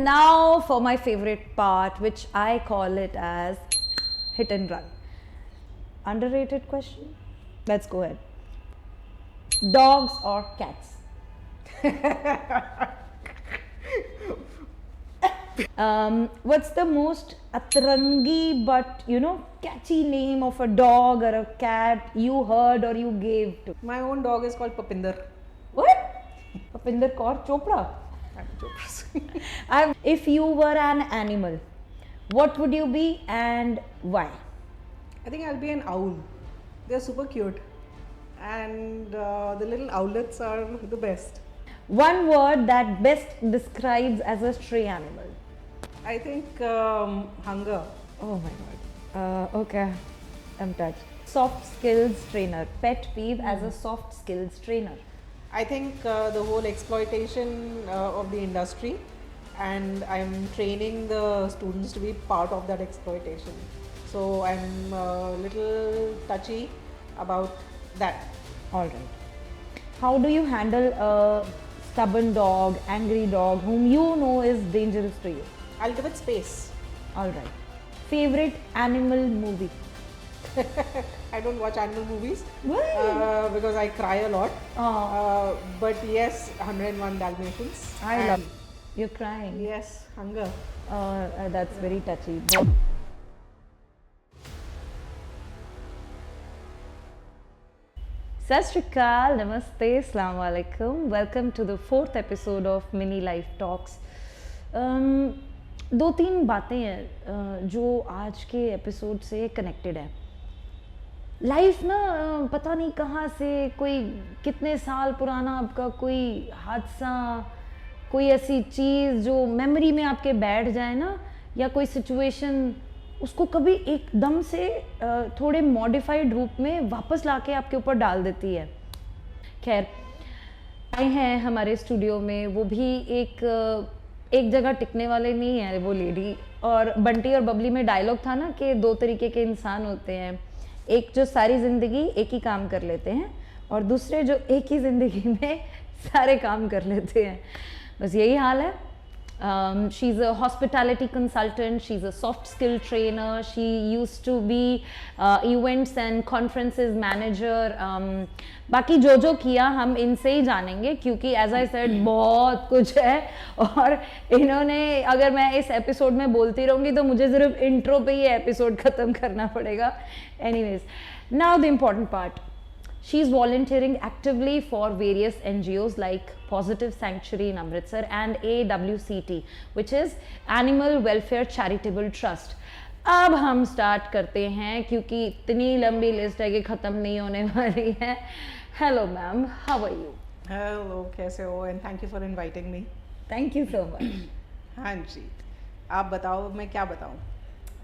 now for my favorite part, which I call it as hit and run. Underrated question? Let's go ahead. Dogs or cats? What's the most atrangi but catchy name of a dog or a cat you heard or you gave to? My own dog is called Papinder. What? Papinder Kaur Chopra. I'm Chopra. If you were an animal, what would you be and why? I think I'll be an owl. They're super cute. And the little owlets are the best. One word that best describes as a stray animal. I think hunger. Oh my god. Okay, I'm touched. Soft skills trainer. Pet peeve as a soft skills trainer. I think the whole exploitation of the industry, and I'm training the students to be part of that exploitation. So I'm a little touchy about that. All right. How do you handle a stubborn dog, angry dog, whom you know is dangerous to you? I'll give it space. All right. Favorite animal movie? I don't watch animal movies. Why? Because I cry a lot. Oh. But yes, 101 Dalmatians. I love. You're crying. Yes, hunger. That's very touchy. Sat Shri Akal, Namaste, Assalamu Alaikum. Welcome to the 4th episode of Mini Life Talks. दो तीन बातें हैं जो आज के episode से connected है. Life ना पता नहीं कहाँ से कोई कितने साल पुराना आपका कोई हादसा, कोई ऐसी चीज़ जो मेमोरी में आपके बैठ जाए ना, या कोई सिचुएशन, उसको कभी एकदम से थोड़े मॉडिफाइड रूप में वापस लाके आपके ऊपर डाल देती है. खैर, आए हैं हमारे स्टूडियो में, वो भी एक जगह टिकने वाले नहीं है वो लेडी. और बंटी और बबली में डायलॉग था ना कि दो तरीके के इंसान होते हैं, एक जो सारी ज़िंदगी एक ही काम कर लेते हैं और दूसरे जो एक ही ज़िंदगी में सारे काम कर लेते हैं. बस यही हाल है. She's a hospitality consultant, she's a soft skill trainer, she used to be events and conferences manager. बाकी जो किया हम इनसे ही जानेंगे, क्योंकि एज आई सेड बहुत कुछ है और इन्होंने, अगर मैं इस एपिसोड में बोलती रहूँगी तो मुझे सिर्फ इंट्रो पे ही एपिसोड ख़त्म करना पड़ेगा. Anyways, now the important part. She is volunteering actively for various NGOs like Positive Sanctuary in Amritsar and AWCT, which is Animal Welfare Charitable Trust. अब हम स्टार्ट करते हैं क्योंकि इतनी लंबी लिस्ट है कि ख़त्म नहीं होने वाली है. Hello ma'am, how are you? Hello, कैसे हो? And thank you for inviting me. Thank you so much. हाँ जी, आप बताओ, मैं क्या बताऊँ?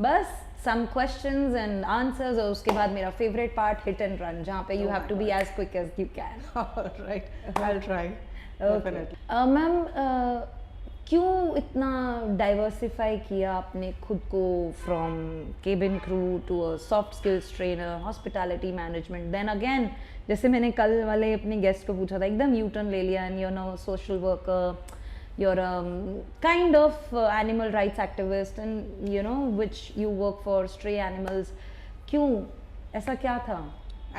बस some questions and answers, और उसके बाद मेरा favorite part hit and run, जहाँ पे you have to be as quick as you can. All right, I'll try. Definitely. Ma'am, क्यों इतना डाइवर्सिफाई किया आपने खुद को, from cabin crew to a soft skills trainer, hospitality management, then again जैसे मैंने कल वाले अपने गेस्ट को पूछा था, एकदम यू टर्न ले लिया and you no social worker, you're kind of animal rights activist, and you know which you work for stray animals. क्यों ऐसा क्या था?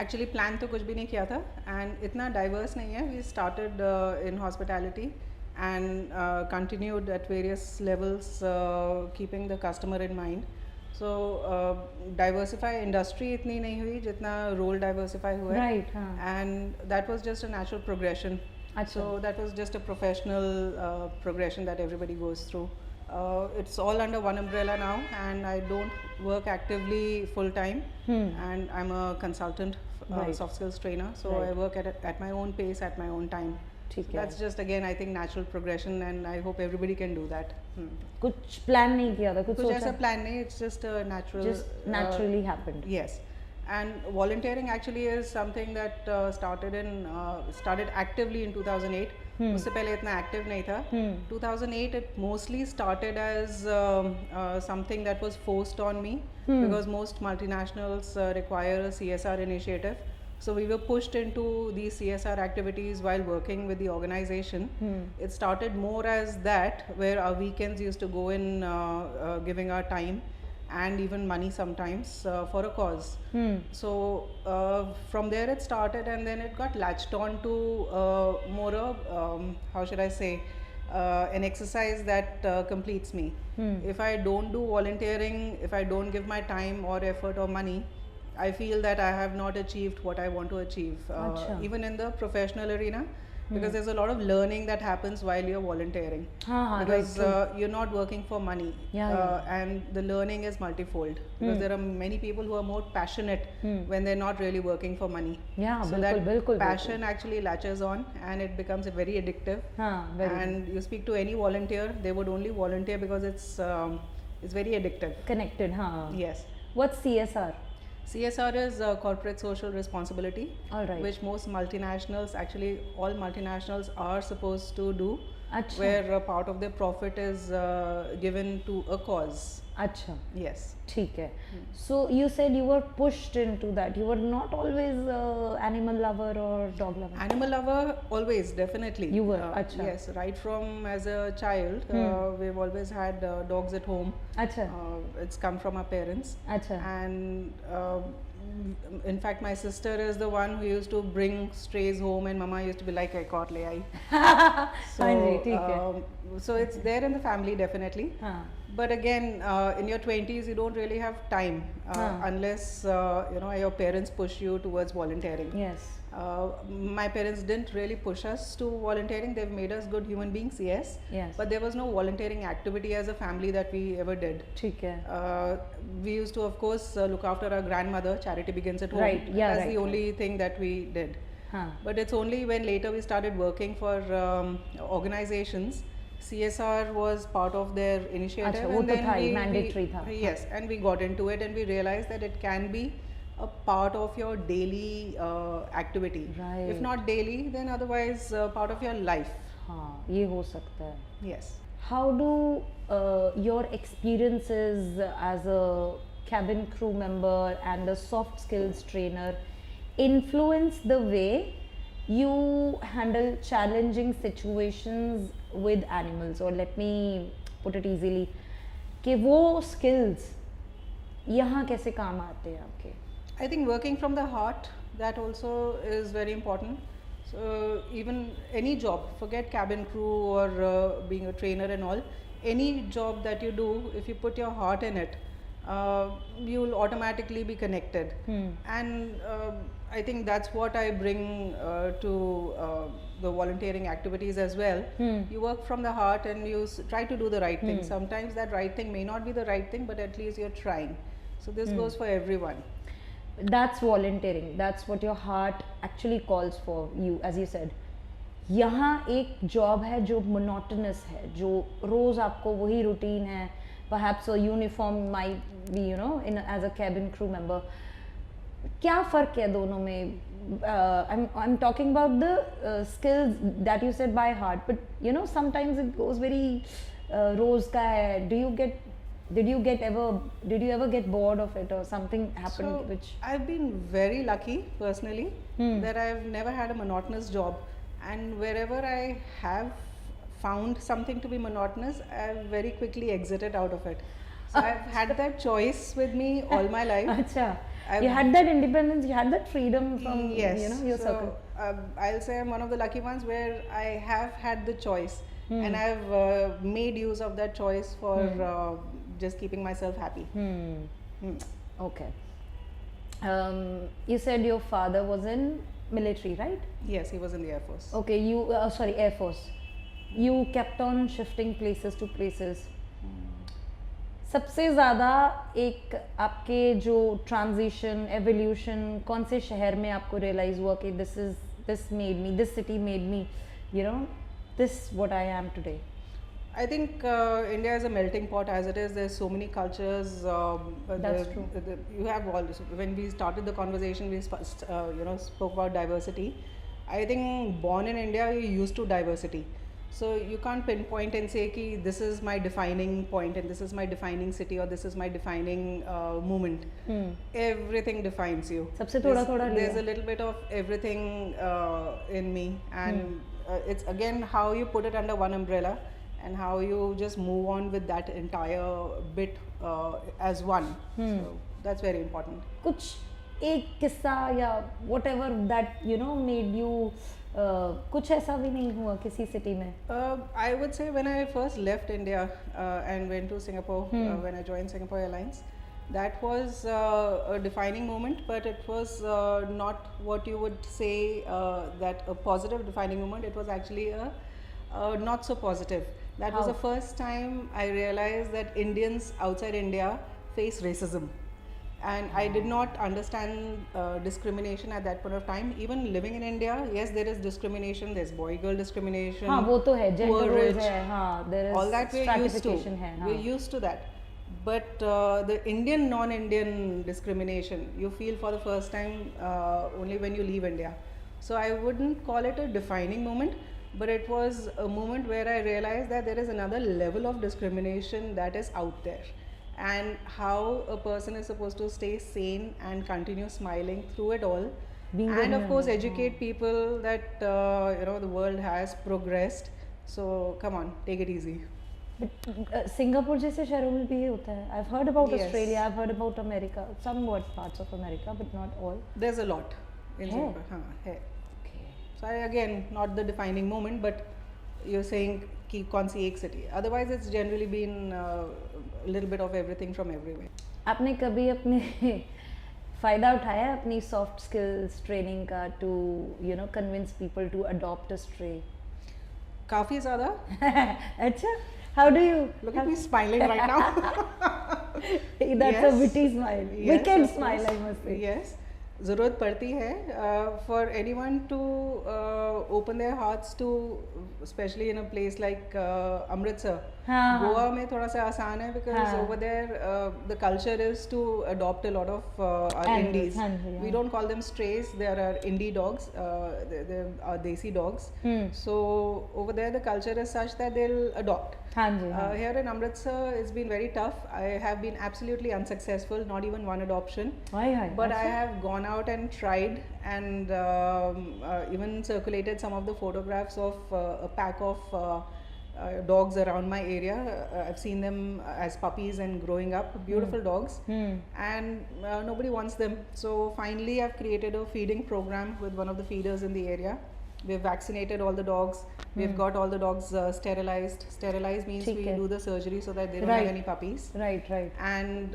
एक्चुअली प्लान तो कुछ भी नहीं किया था एंड इतना डाइवर्स नहीं है. We started in hospitality and continued at various levels keeping the customer in mind. So diversify industry इतनी नहीं हुई जितना रोल डाइवर्सिफाई हुआ है. Right. And that was just a natural progression. So that was just a professional progression that everybody goes through. It's all under one umbrella now, and I don't work actively full time. And I'm a consultant, soft skills trainer. So I work at my own pace, at my own time. So that's just again, I think, natural progression, and I hope everybody can do that. कुछ plan नहीं किया था, कुछ ऐसा plan नहीं. It's just a natural. Just naturally happened. Yes. And volunteering actually is something that started actively in 2008. उससे पहले इतना active नहीं था. 2008 it mostly started as something that was forced on me because most multinationals require a CSR initiative So we were pushed into these CSR activities while working with the organization. It started more as that, where our weekends used to go in giving our time and even money sometimes for a cause. So from there it started, and then it got latched on to more of, how should I say, an exercise that completes me. If I don't do volunteering, if I don't give my time or effort or money, I feel that I have not achieved what I want to achieve, even in the professional arena, because there's a lot of learning that happens while you're volunteering. Because you're not working for money, and the learning is multifold, because there are many people who are more passionate when they're not really working for money. So that passion actually latches on, and it becomes very addictive. And you speak to any volunteer, they would only volunteer because it's very addictive. Connected, Yes. What's CSR? CSR is corporate social responsibility, which most multinationals, actually all multinationals, are supposed to do, where a part of their profit is given to a cause. Acha. Yes. ठीक है. So you said you were pushed into that. You were not always animal lover or dog lover. Animal lover, always, definitely. You were. Acha. Yes, right from as a child, we've always had dogs at home. Acha. It's come from our parents. Acha. And in fact, my sister is the one who used to bring strays home, and Mama used to be like, "I caught le aayi." So it's there in the family, definitely. But again, in your 20s, you don't really have time unless your parents push you towards volunteering. Yes. My parents didn't really push us to volunteering. They've made us good human beings, yes. But there was no volunteering activity as a family that we ever did. We used to, of course, look after our grandmother. Charity begins at home. Right. That's the only thing that we did. But it's only when later we started working for organizations. CSR was part of their initiative, and then mandatory tha. Yes, and we got into it, and we realized that it can be a part of your daily activity. Right. If not daily, then otherwise part of your life. ये हो सकता है. Yes. How do your experiences as a cabin crew member and a soft skills trainer influence the way you handle challenging situations with animals? Or let me put it easily, कि वो skills यहाँ कैसे काम आते हैं आपके? I think working from the heart, that also is very important. So even any job, forget cabin crew or being a trainer and all, any job that you do, if you put your heart in it, you will automatically be connected. And I think that's what I bring to the volunteering activities as well. You work from the heart, and you try to do the right thing. Sometimes that right thing may not be the right thing, but at least you're trying. So this goes for everyone. That's volunteering. That's what your heart actually calls for you, as you said. यहाँ एक job है जो monotonous है, जो रोज आपको वही routine है. Perhaps a uniform might be, as a cabin crew member. क्या फ़र्क है दोनों में? I'm talking about the skills that you said by heart, but sometimes it goes very रोज का है. Did you ever get bored of it, or something happened? So, I've been very lucky personally that I've never had a monotonous job, and wherever I have found something to be monotonous, I've very quickly exited out of it. So I've had that choice with me all my life. Acha. You had that independence, you had that freedom from your circle. I'll say I'm one of the lucky ones where I have had the choice, and I've made use of that choice for just keeping myself happy. Okay. You said your father was in military, right? Yes, he was in the Air Force. Okay, Air Force. You kept on shifting places to places. सबसे ज़्यादा एक आपके जो transition evolution कौन से शहर में आपको रियलाइज हुआ कि this made me, this city made me, this what I am today? I think India is a melting pot as it is. There's so many cultures. That's true. You have all this. When we started the conversation, we spoke about diversity. I think born in India, you're used to diversity. So you can't pinpoint and say ki this is my defining point and this is my defining city or this is my defining moment. Everything defines you. सबसे थोड़ा थोड़ा There's a little bit of everything in me, and it's again how you put it under one umbrella and how you just move on with that entire bit as one. So that's very important. कुछ एक किस्सा या whatever that you know made you कुछ ऐसा भी नहीं हुआ किसी सिटी में? I would say when I first left India and went to Singapore, when I joined Singapore Airlines, that was a defining moment, but it was not what you would say that a positive defining moment. It was actually a not so positive. That was the first time I realized that Indians outside India face racism. And I did not understand discrimination at that point of time. Even living in India, yes, there is discrimination. There's boy-girl discrimination. हाँ वो तो है, gender roles है, हाँ, there is all that we're used to. है, हाँ. We're used to that. But the Indian non-Indian discrimination, you feel for the first time only when you leave India. So I wouldn't call it a defining moment, but it was a moment where I realized that there is another level of discrimination that is out there. And how a person is supposed to stay sane and continue smiling through it all, and of course educate people that you know the world has progressed. So come on, take it easy. But Singapore जैसे शहरों में भी ये होता है. I've heard about Australia, I've heard about America, somewhat parts of America, but not all. There's a lot in Singapore. हाँ है. Okay. So again, not the defining moment, but you're saying कि कौन सी एक city. Otherwise, it's generally been a little bit of everything from everywhere. आपने कभी अपने फ़ायदा उठाया अपनी soft skills training का to you know convince people to adopt a stray? काफ़ी ज़्यादा. अच्छा. How do you? Look at me smiling right now. That's a witty smile. Yes, Wicked smile, I must say. Yes. ज़रूरत पड़ती है for anyone to open their hearts to, especially in a place like Amritsar. Goa में थोड़ा सा आसान है because over there the culture is to adopt a lot of our indies. We don't call them strays. They are indie dogs. They are desi dogs. So over there the culture is such that they'll adopt. Here in Amritsar it's been very tough. I have been absolutely unsuccessful, not even one adoption. But I have gone out and tried and even circulated some of the photographs of a pack of dogs around my area. I've seen them as puppies and growing up, beautiful dogs, and nobody wants them. So finally I've created a feeding program with one of the feeders in the area. We've vaccinated all the dogs. We've got all the dogs sterilized. Sterilized means we do the surgery so that they don't have any puppies. Right. And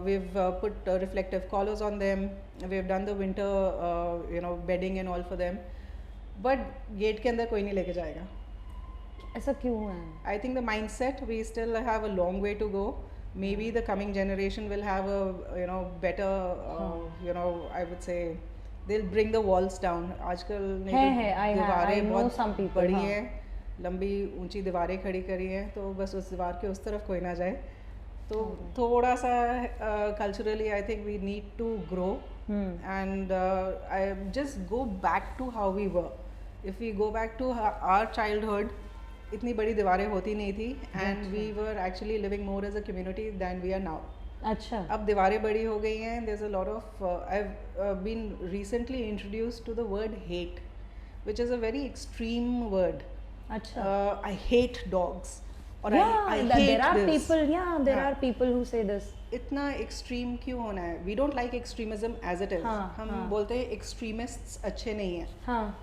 we've put reflective collars on them. We've done the winter, bedding and all for them. But gate के अंदर कोई नहीं लेके जाएगा. ऐसा क्यों है? I think the mindset, we still have a long way to go. Maybe the coming generation will have a better, I would say, they'll bring the walls down. आजकल दीवारें बहुत बड़ी हैं, लंबी ऊंची दीवारें खड़ी करी हैं, तो बस उस दीवार के उस तरफ कोई ना जाए. तो थोड़ा सा culturally I think we need to grow and I just go back to how we were. If we go back to our childhood, इतनी बड़ी दीवारें होती नहीं थी and we were actually living more as a community than we are now. अच्छा. अब दीवारें बड़ी हो गई हैं. There's a lot of I've been recently introduced to the word hate, which is a very extreme word. अच्छा. I hate dogs. Or I hate there are this. people. There are people who say this. इतना extreme क्यों होना है? We don't like extremism as it is. हम बोलते हैं extremists अच्छे नहीं हैं.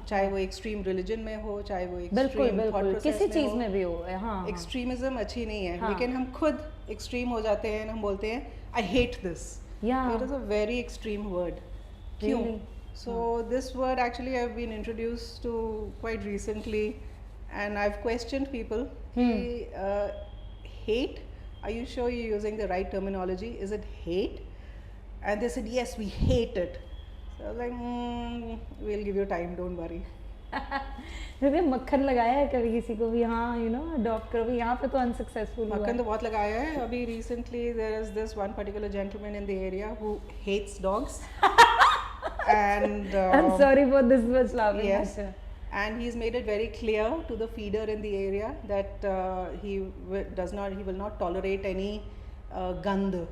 चाहे वो extreme religion में हो, चाहे वो extreme thought process किसी चीज में भी हो. Extremism अच्छी नहीं है. लेकिन हम खुद extreme हो जाते हैं. हम बोलते हैं I hate this. It is a very extreme word. क्यों? So this word actually I've been introduced to quite recently, and I've questioned people. Hate. Are you sure you're using the right terminology? Is it hate? And they said, yes, we hate it. So I was like, we'll give you time, don't worry. मक्खन लगाया है कभी किसी को भी? हाँ, adopt करो. यहाँ पे तो unsuccessful हुआ. मक्खन तो बहुत लगाया है. अभी recently there is this one particular gentleman in the area who hates dogs. And I'm sorry for this much laughing. Yes. and he's made it very clear to the feeder in the area that he will not tolerate any gand.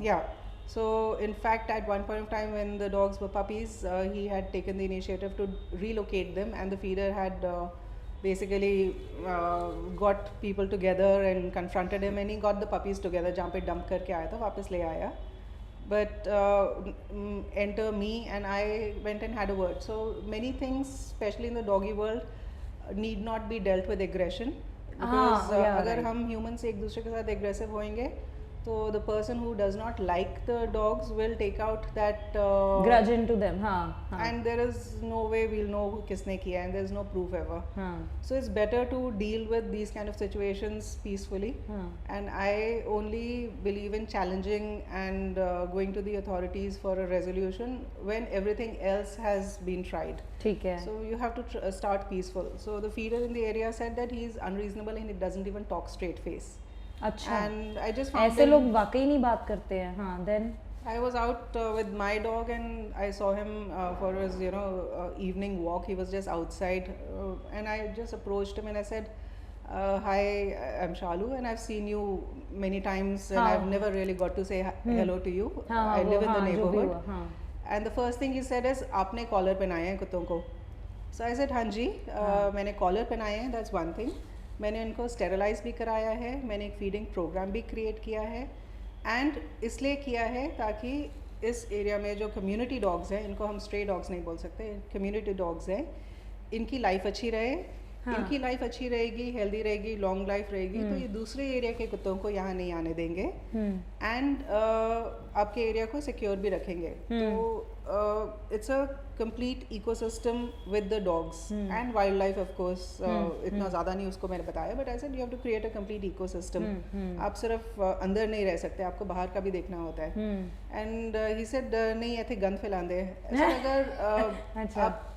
Yeah. So in fact, at one point of time when the dogs were puppies, he had taken the initiative to relocate them, and the feeder had basically got people together and confronted him, and he got the puppies together. जहाँ पे dump करके आया था वापस ले आया. But enter me, and I went and had a word. So many things, especially in the doggy world, need not be dealt with aggression, because अगर हम humans एक दूसरे के साथ aggressive होएंगे, तो the person who does not like the dogs will take out that grudge into them. And there is no way we'll know किसने किया, and there is no proof ever. So it's better to deal with these kind of situations peacefully. And I only believe in challenging and going to the authorities for a resolution when everything else has been tried. ठीक है. So you have to start peaceful. So the feeder in the area said that he is unreasonable and he doesn't even talk straight face. अच्छा. And I just found ऐसे लोग वाकई नहीं बात करते हैं. हाँ. Then I was out with my dog and I saw him for his evening walk. He was just outside, and I just approached him and I said, hi, I'm Shalu, and I've seen you many times, and I've never really got to say hello to you. I live in the neighborhood. And the first thing he said is, आपने collar पहनाए हैं कुत्तों को? So I said, हाँ जी, मैंने collar पहनाए हैं, that's one thing. मैंने इनको स्टेरलाइज भी कराया है, मैंने एक फीडिंग प्रोग्राम भी क्रिएट किया है, एंड इसलिए किया है ताकि इस एरिया में जो कम्युनिटी डॉग्स हैं, इनको हम स्ट्रे डॉग्स नहीं बोल सकते, कम्युनिटी डॉग्स हैं, इनकी लाइफ अच्छी रहे. इनकी लाइफ अच्छी रहेगी, हेल्दी रहेगी, लॉन्ग लाइफ रहेगी, तो ये दूसरे एरिया के कुत्तों को यहाँ नहीं आने देंगे, एंड आपके एरिया को सिक्योर भी रखेंगे. तो it's a complete ecosystem with the dogs and wildlife. Of course इतना ज़्यादा नहीं उसको मैंने बताया, but I said you have to create a complete ecosystem. आप सिर्फ अंदर नहीं रह सकते, आपको बाहर का भी देखना होता है. एंड ही सेड नहीं ऐसे गंद फैलाते हैं. ऐसे अगर आप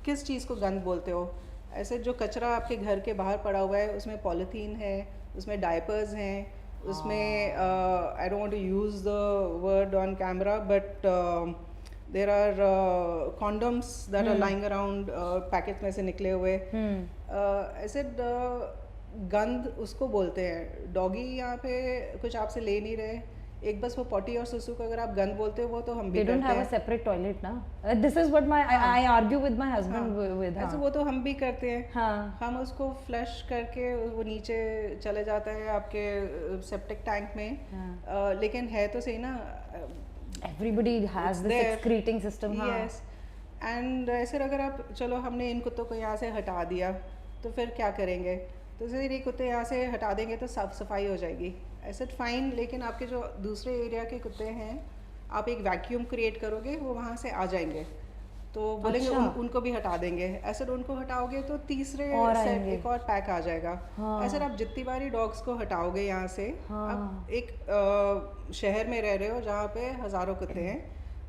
किस चीज़ को गंद बोलते हो, ऐसे जो कचरा आपके घर के बाहर पड़ा हुआ है, उसमें पॉलीथीन है, उसमें डायपर्स हैं, उसमें I don't want to use the word on camera, but there are condoms that are lying around, packet में से निकले हुए. ऐसे गंद उसको बोलते हैं. डॉगी यहाँ पे कुछ आपसे ले नहीं रहे, एक बस वो पॉटी और सुसु को अगर आप गंद बोलते हो, वो तो हम भी करते हैं. They don't have a separate toilet ना. This is what I argue with my husband with. ऐसे वो तो हम भी करते हैं. हम उसको फ्लश करके वो नीचे चले जाता है आपके सेप्टिक टैंक में. लेकिन है तो सही ना. Everybody has this excreting system. Yes. And ऐसे अगर आप चलो हमने इन कुत्तों को यहाँ से हटा दिया, तो फिर क्या करेंगे? तो ये कुत्ते यहाँ से हटा देंगे तो साफ सफाई हो जाएगी. आई सेड फाइन, लेकिन आपके जो दूसरे एरिया के कुत्ते हैं, आप एक वैक्यूम क्रिएट करोगे, वो वहाँ से आ जाएंगे, तो बोलेंगे उनको भी हटा देंगे. ऐसे उनको हटाओगे तो तीसरे सेट एक और पैक आ जाएगा. ऐसे आप जितनी बारी डॉग्स को हटाओगे यहाँ से, आप एक शहर में रह रहे हो जहाँ पे हज़ारों कुत्ते हैं,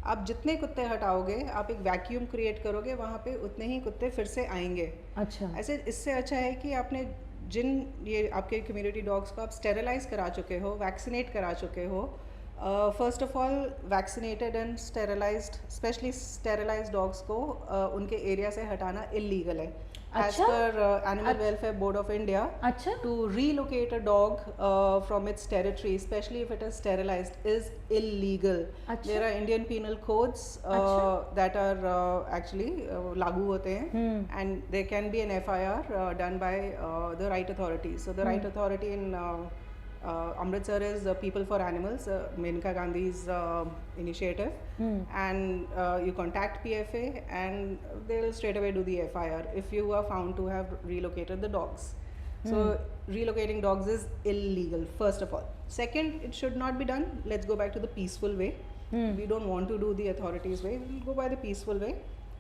आप जितने कुत्ते हटाओगे, आप एक वैक्यूम क्रिएट करोगे, वहाँ पे उतने ही कुत्ते फिर से आएंगे. अच्छा. ऐसे इससे अच्छा है कि आपने जिन ये आपके कम्युनिटी डॉग्स को आप स्टेरलाइज करा चुके हो, वैक्सीनेट करा चुके हो, first of all vaccinated and sterilised, specially sterilised dogs को उनके एरिया से हटाना इलीगल है. As per Animal Welfare Board of India, to relocate a dog from its territory, especially if it is sterilized, is illegal. There are Indian penal codes that are actually लागू होते हैं, and there can be an FIR done by the right authorities. So the right authority in Amritsar is People for Animals, Menka Gandhi's initiative, and you contact PFA and they will straight away do the FIR if you are found to have relocated the dogs. So relocating dogs is illegal, first of all. Second, it should not be done. Let's go back to the peaceful way. We don't want to do the authorities way, we'll go by the peaceful way.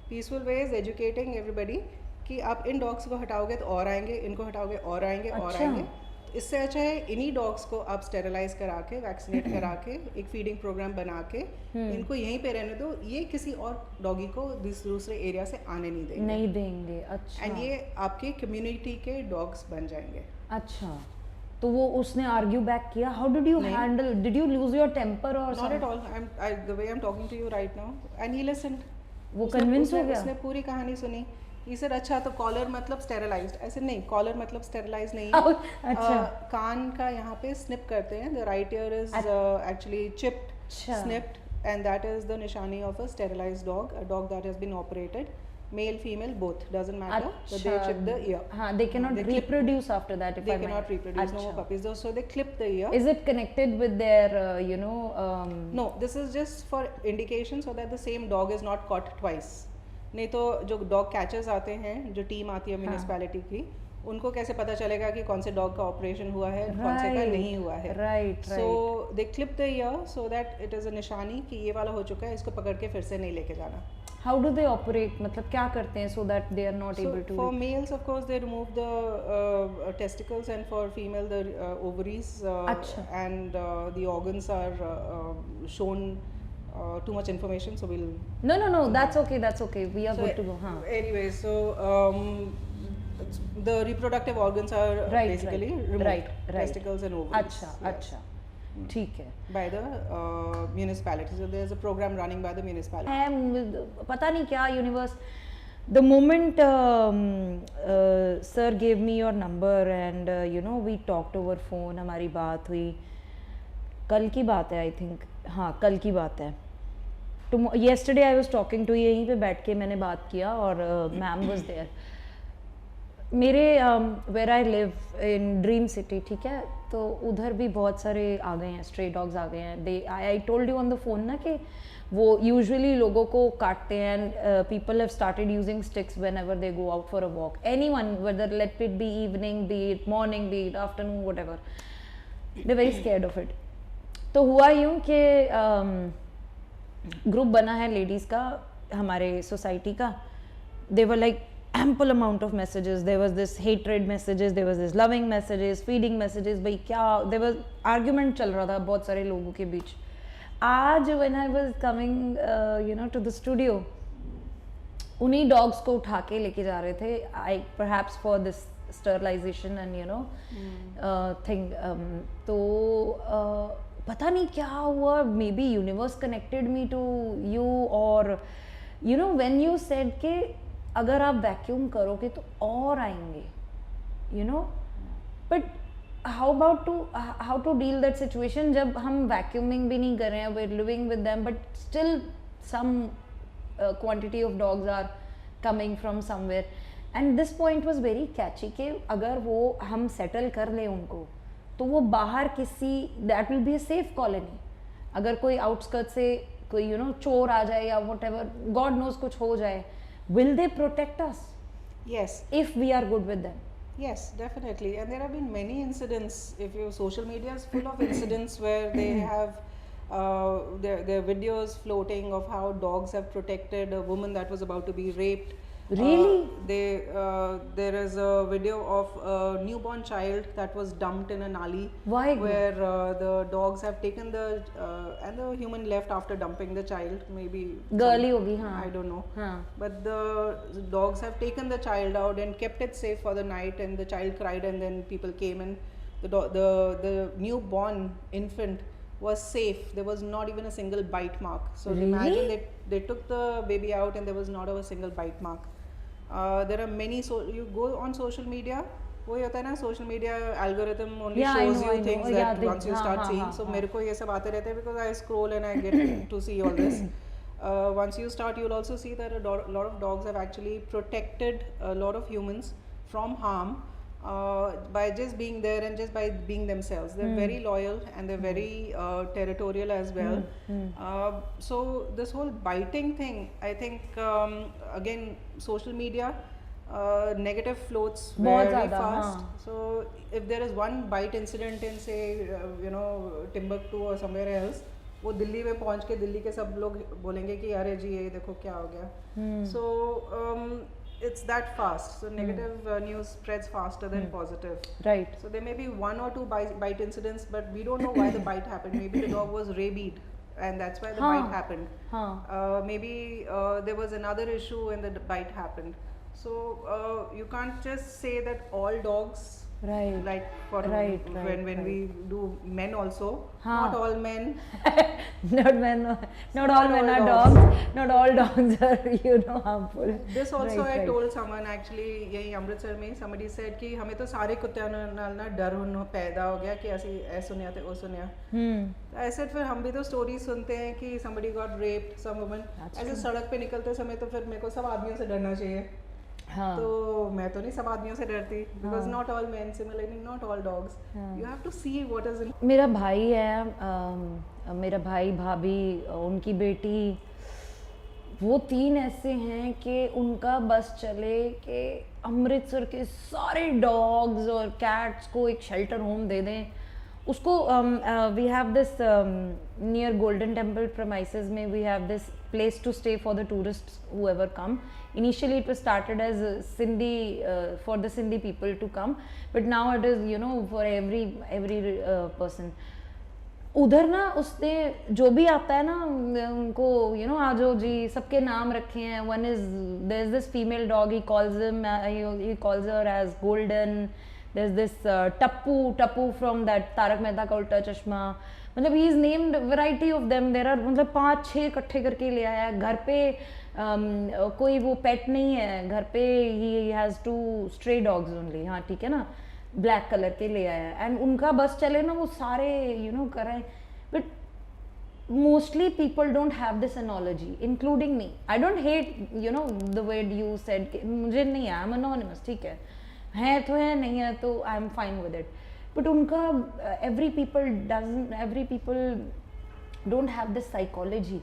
Peaceful way is educating everybody कि आप इन dogs को हटाओगे तो और आएंगे, इनको हटाओगे और आएंगे और आएंगे. इससे अच्छा है इन्हीं डॉग्स को आप स्टेरलाइज करा के, वैक्सीनेट करा के, एक फीडिंग प्रोग्राम बना के इनको यहीं पे रहने दो. ये किसी और डॉगी को दूसरे एरिया से आने नहीं देंगे. अच्छा. एंड ये आपके कम्युनिटी के डॉग्स बन जाएंगे. अच्छा. तो वो उसने आर्ग्यू बैक किया. How did you handle, did you lose your temper और? Not at all. The way I am talking to you right now, and he listened. वो कन्विंस हो गया. उसने पूरी कहानी सुनी. He said, अच्छा तो collar मतलब sterilized. I said नहीं, collar मतलब sterilized नहीं Oh, है. अच्छा. कान का यहाँ पे snip करते हैं. The right ear is actually chipped, अच्छा. snipped, and that is the nishani of a sterilized dog, a dog that has been operated. Male, female, both, doesn't matter. But they chip the ear. हाँ, they cannot reproduce after that. If They cannot reproduce. No more puppies. So they clip the ear. Is it connected with their, No, this is just for indication so that the same dog is not caught twice. नहीं तो जो dog catchers आते हैं, जो team आती है municipality की, उनको कैसे पता चलेगा कि कौन से dog का operation हुआ है, कौन से का नहीं हुआ है. Right. So they clip the ear so that it is a निशानी कि ये वाला हो चुका है, इसको पकड़ के फिर से नहीं लेके जाना. How do they operate? मतलब क्या करते हैं so that they are not able to? For males, of course, they remove the testicles, and for female, the ovaries, and the organs are shown. Too much information, so we'll. No. That's okay. That's okay. We are good to go. Huh. Anyway, so the reproductive organs are basically removed. Right. Testicles and ovaries. अच्छा. ठीक है. By the municipality. So there's a program running by the municipality. पता नहीं क्या universe. The moment sir gave me your number and we talked over phone, हमारी बात हुई. कल की बात है I think. हाँ, कल की बात है. Yesterday I was talking to यहीं पे बैठ के मैंने बात किया और मैम was there. मेरे where I live in Dream City, ठीक है, तो उधर भी बहुत सारे आ गए हैं, stray dogs आ गए हैं. I told you on the phone ना कि वो usually लोगों को काटते हैं and people have started using sticks whenever they go out for a walk. Anyone, whether let it be evening, be it morning, be it afternoon, whatever. They're very scared of it. तो हुआ यूँ कि group बना है ladies का हमारे society का. They were like ample amount of messages. There was this hatred messages, there was this loving messages, feeding messages. भाई क्या, there was argument चल रहा था बहुत सारे लोगों के बीच. आज when I was coming to the studio, उन्हीं dogs को उठा के लेके जा रहे थे. Perhaps for this sterilization and thing. तो पता नहीं क्या हुआ. Maybe universe connected me to you, or when you said कि अगर आप वैक्यूम करोगे तो और आएंगे, but how to deal that situation जब हम वैक्यूमिंग भी नहीं कर रहे हैं, we are living with them but still some quantity of dogs are coming from somewhere. And this point was very catchy कि अगर वो हम सेटल कर लें उनको तो वो बाहर किसी, that will be a safe colony. अगर कोई आउटस्कर्ट से कोई चोर आ जाए या वट एवर, गॉड नोज कुछ हो जाए, will they protect us? Yes. If we are good with them? Yes, definitely. And there have been many incidents. If your social media is full of incidents where they have their videos floating of how dogs have protected a woman that was about to be raped. Really? There is a video of a newborn child that was dumped in a nali. Why? Where the dogs have taken and the human left after dumping the child. Maybe girly hogi, हाँ. I don't know. हाँ. But the dogs have taken the child out and kept it safe for the night, and the child cried, and then people came and the newborn infant was safe. There was not even a single bite mark. So really? Imagine they took the baby out and there was not a single bite mark. There are many, so you go on social media, वही होता है ना, social media algorithm only shows you things that once you start seeing. So मेरे को ये सब आते रहते हैं because I scroll and I get to see all this. Once you start, you'll also see that a lot of dogs have actually protected a lot of humans from harm by just being there and just by being themselves. They're very loyal and they're very territorial as well. So this whole biting thing, I think again social media negative floats very fast. So if there is one bite incident in say Timbuktu or somewhere else, वो दिल्ली में पहुंच के दिल्ली के सब लोग बोलेंगे कि अरे जी ये देखो क्या हो गया. So it's that fast. So negative news spreads faster than positive. Right. So there may be one or two bite incidents, but we don't know why the bite happened. Maybe the dog was rabied and that's why the bite happened. Maybe there was another issue and the bite happened. So you can't just say that all dogs Right. Like for Right. when we do men also, हाँ. not all men. Not men, not all men are dogs. dogs. Not all dogs are harmful. This also Right, I right. told someone actually यही अमृतसर में somebody said कि हमें तो सारे कुत्तियां नाल ना डर हुन पैदा हो गया कि ਅਸੀਂ ਇਹ ਸੁਣਿਆ ਤੇ ਉਹ ਸੁਣਿਆ। I said फिर हम भी तो स्टोरी सुनते हैं कि somebody got raped, some woman। ऐसे सड़क पे निकलते समय तो फिर मेरे को सब आदमियों से डरना चाहिए। हाँ. तो मैं तो नहीं सब आदमियों से डरती because not all men, similarly not all dogs। You have to see what is in। मेरा भाई है, मेरा भाई भाभी उनकी बेटी, वो 3 ऐसे हैं कि उनका बस चले कि अमृतसर के सारे डॉग्स और कैट्स को एक शेल्टर होम दे दें उसको। We have this near Golden Temple premises में we have this place to stay for the tourists whoever come. Initially it was started as Sindhi for the Sindhi people to come, but now it is for every person. उधर ना उसने जो भी आता है ना उनको आजो जी सबके नाम रखे हैं। One is there is this female dog, he calls her as golden. There is this Tappu from that Taarak Mehta Ka Ooltah Chashmah. मतलब he is named variety of them. There are मतलब 5-6 इकट्ठे करके ले आया है। घर पे कोई वो पेट नहीं है घर पे, he has 2 stray dogs only. हाँ ठीक है ना, ब्लैक कलर के ले आया है। एंड उनका बस चले ना वो सारे कराएं। But mostly people don't have this analogy including me. I don't hate the way you said, मुझे नहीं है, आई एम अनोनिमस, ठीक है तो है, नहीं है तो I am fine with it. But उनका every people don't have this psychology.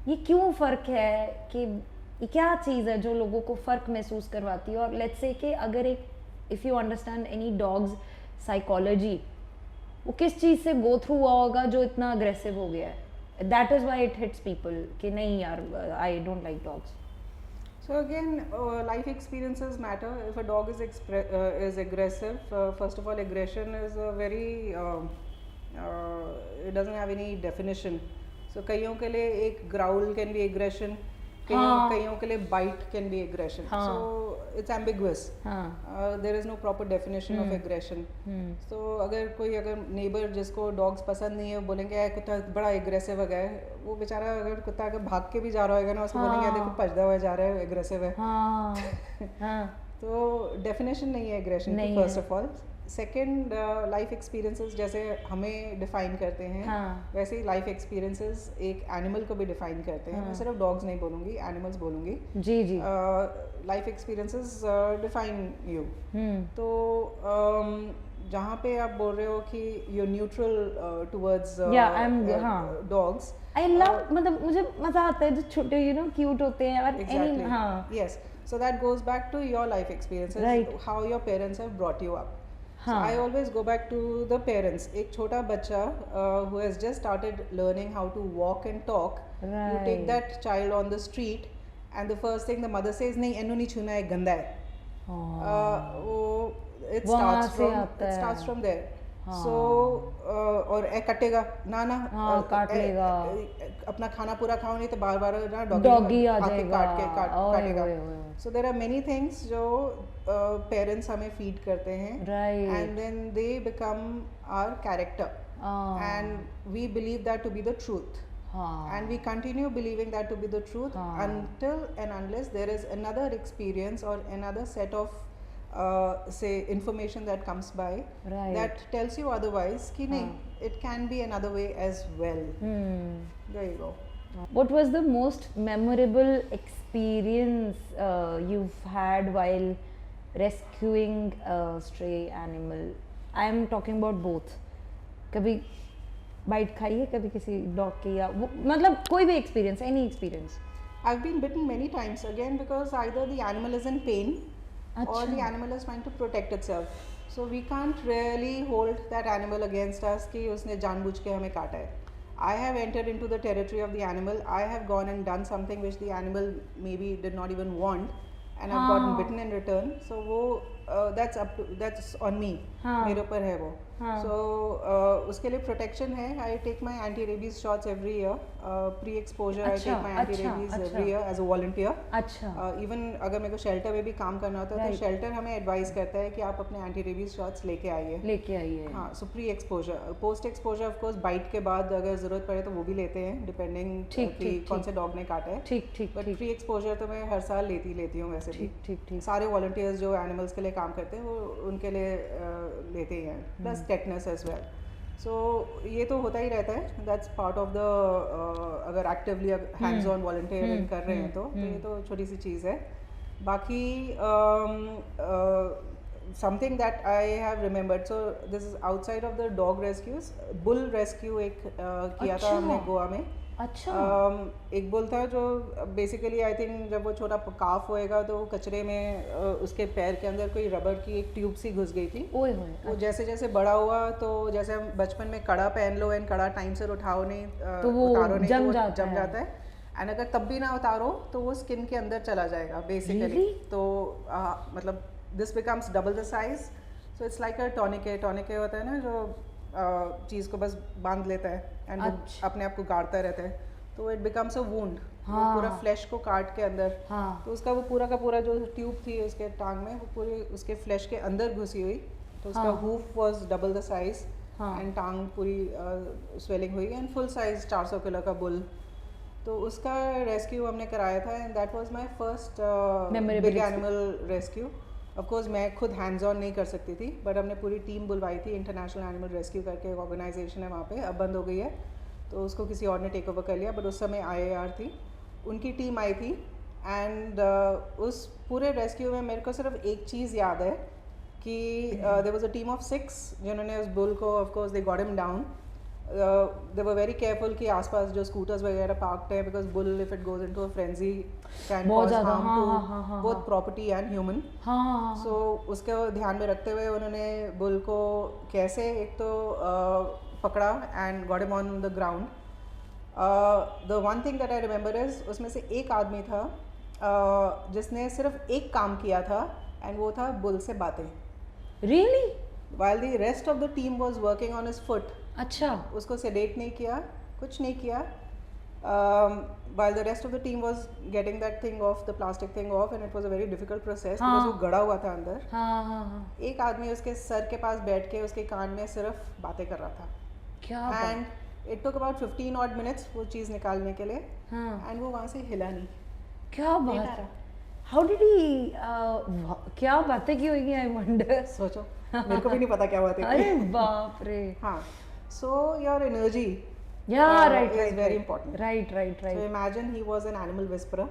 ये क्यों फ़र्क है कि ये क्या चीज़ है जो लोगों को फ़र्क महसूस करवाती है? और लेट्स से कि अगर एक if you understand any dogs psychology, वो किस चीज़ से गो थ्रू हुआ होगा जो इतना अग्रेसिव हो गया है। That is why it hits people कि नहीं यार, I don't like dogs. So again, life experiences matter. If a dog is aggressive, first of all, aggression is a very it doesn't have any definition. So कईयों के लिए एक growl can be aggression, कईयों के लिए bite can be aggression. So it's ambiguous. There is no proper definition of aggression. So अगर neighbor जिसको dogs पसंद नहीं है बोलेंगे कुत्ता बड़ा aggressive है, वो बेचारा अगर कुत्ता अगर भाग के भी जा रहा होगा ना उसको बोलेंगे देखो भजदा हुआ जा रहा है, aggressive है। तो definition नहीं है aggression की, first of all। Second, life experiences जैसे हमें डिफाइन करते हैं वैसे ही लाइफ एक्सपीरियंसेस एक एनिमल को भी डिफाइन करते हैं। मैं सिर्फ डॉग्स नहीं बोलूँगी, एनिमल्स बोलूँगी। जी जी। Life experiences define you. तो जहाँ पे आप बोल रहे हो कि you neutral towards dogs, I love, मतलब मुझे मज़ा आता है जो छोटे क्यूट होते हैं। और exactly, yes. So that goes back to your life experiences, right. How your parents have brought you up. So I always go back to the parents. एक छोटा बच्चा who has just started learning how to walk and talk, right. You take that child on the street and the first thing the mother says, नहीं इन्हों नहीं छूना है, गंदा है। It starts from there. So और ए कटेगा ना काट लेगा, अपना खाना पूरा खाओ नहीं तो बार बार ना डॉगी आ जाएगा, काटेगा। So there are many things जो पेरेंट्स हमें फीड करते हैं, and then they become our character, and we believe that to be the truth, and we continue believing that to be the truth until and unless there is another experience or another set of say information that comes by, right. That tells you otherwise कि नहीं, it can be another way as well. There you go. What was the most memorable experience you've had while rescuing a stray animal? I am talking about both. कभी bite खाई है कभी किसी dog की, या मतलब कोई भी experience, any experience? I've been bitten many times, again because either the animal is in pain or the animal is trying to protect itself. So we can't really hold that animal against us कि उसने जानबूझ के हमें काटा है. I have entered into the territory of the animal. I have gone and done something which the animal maybe did not even want, and I've gotten bitten in return. So वो that's on me. मेरे ऊपर है वो. सो उसके लिए protection है. I take my anti rabies shots every year. Pre exposure I take my anti rabies every year as a volunteer. अच्छा. Even अगर मेरे को शेल्टर में भी काम करना होता है तो शेल्टर हमें एडवाइस करता है कि आप अपने एंटी रेबीज शॉट्स लेके आइए. हाँ, so pre exposure. Post exposure of course bite के बाद अगर जरूरत पड़े तो वो भी लेते हैं, डिपेंडिंग कि कौन से डॉग ने काटा है. ठीक. बट प्री एक्सपोजर तो मैं हर साल लेती हूँ वैसे भी. ठीक. सारे वॉलंटियर्स जो एनिमल्स के लिए काम करते हैं वो उनके लिए लेते ही हैं. Plus tetanus as well. So ये तो होता ही रहता है. दैट्स पार्ट ऑफ द अगर एक्टिवली हैंड्स ऑन वॉलंटियरिंग कर रहे हैं तो ये तो छोटी सी चीज़ है. बाकी something that I have remembered, so this is outside of the dog rescues. Bull rescue एक किया था हमने गोवा में. अच्छा. एक बुल था जो बेसिकली आई थिंक जब वो छोटा काफ होएगा तो कचरे में उसके पैर के अंदर कोई रबर की एक ट्यूब सी घुस गई थी. ओए वो जैसे जैसे बड़ा हुआ तो जैसे हम बचपन में कड़ा पहन लो एंड कड़ा टाइम से उठाओ नहीं, तो वो उतारो नहीं, जम तो वो जाता जम जाता है. एंड अगर तब भी ना उतारो तो वो स्किन के अंदर चला जाएगा बेसिकली. तो मतलब this becomes double the size. So it's like a tonic. Tonic होता है ना जो चीज़ को बस बांध लेता है एंड वो अपने आप को गाड़ता रहता है. तो इट बिकम्स अ वुंड. पूरा फ्लैश को काट के अंदर. तो उसका वो पूरा का पूरा जो ट्यूब थी उसके टांग में वो पूरी उसके फ्लैश के अंदर घुसी हुई. तो उसका hoof was double the size and टांग पूरी स्वेलिंग हुई एंड फुल साइज 400 किलो का बुल. तो उसका रेस्क्यू हमने कराया था and that was my first big animal rescue. Of course मैं खुद हैंड्स ऑन नहीं कर सकती थी बट हमने पूरी टीम बुलवाई थी. इंटरनेशनल एनिमल रेस्क्यू करके एक ऑर्गेनाइजेशन है वहाँ पे, अब बंद हो गई है तो उसको किसी और ने टेक ओवर कर लिया. बट उस समय IAR थी, उनकी टीम आई थी एंड उस पूरे रेस्क्यू में मेरे को सिर्फ एक चीज़ याद है कि there was a team of 6 जिन्होंने उस बुल को, of course they got him down. They were very careful कि आसपास जो स्कूटर्स वगैरह पार्क्ड हैं because bull if it goes into a frenzy can cause harm to both property and human. So उसके ध्यान में रखते हुए उन्होंने बुल को कैसे एक तो पकड़ा and got him on the ground. The one thing that I remember is उसमें से एक आदमी था जिसने सिर्फ एक काम किया था एंड वो था बुल से बातें. Really? while the rest of the team was working on his foot. अच्छा. उसको सेडेट नहीं किया, कुछ नहीं किया. while the rest of the team was getting that thing off, the plastic thing off, and it was a very difficult process because वो गड़ा हुआ था अंदर. एक आदमी उसके सर के पास बैठ के उसके कान में सिर्फ बातें कर रहा था. क्या? and it took about 15 odd minutes वो चीज़ निकालने के लिए. and वो वहाँ से हिला नहीं. क्या बात? How did he क्या बातें की होगी? I wonder. सोचो, मेरे को भी नहीं पता क्या बातें की. अरे बाप रे. हाँ. So your energy is very important. Right. So imagine he was an animal whisperer.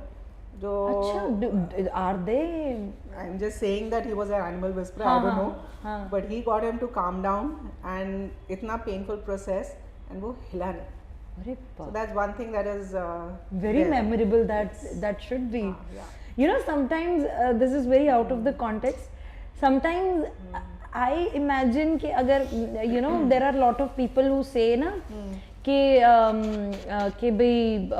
जो अच्छा, are they? I'm just saying that he was an animal whisperer. I don't know. But he got him to calm down and इतना painful process and वो हिला नहीं. So that's one thing that is very memorable. That should be. Yeah. You know, sometimes this is very out of the context. Sometimes I imagine कि अगर you know there are a lot of people who say ना कि भाई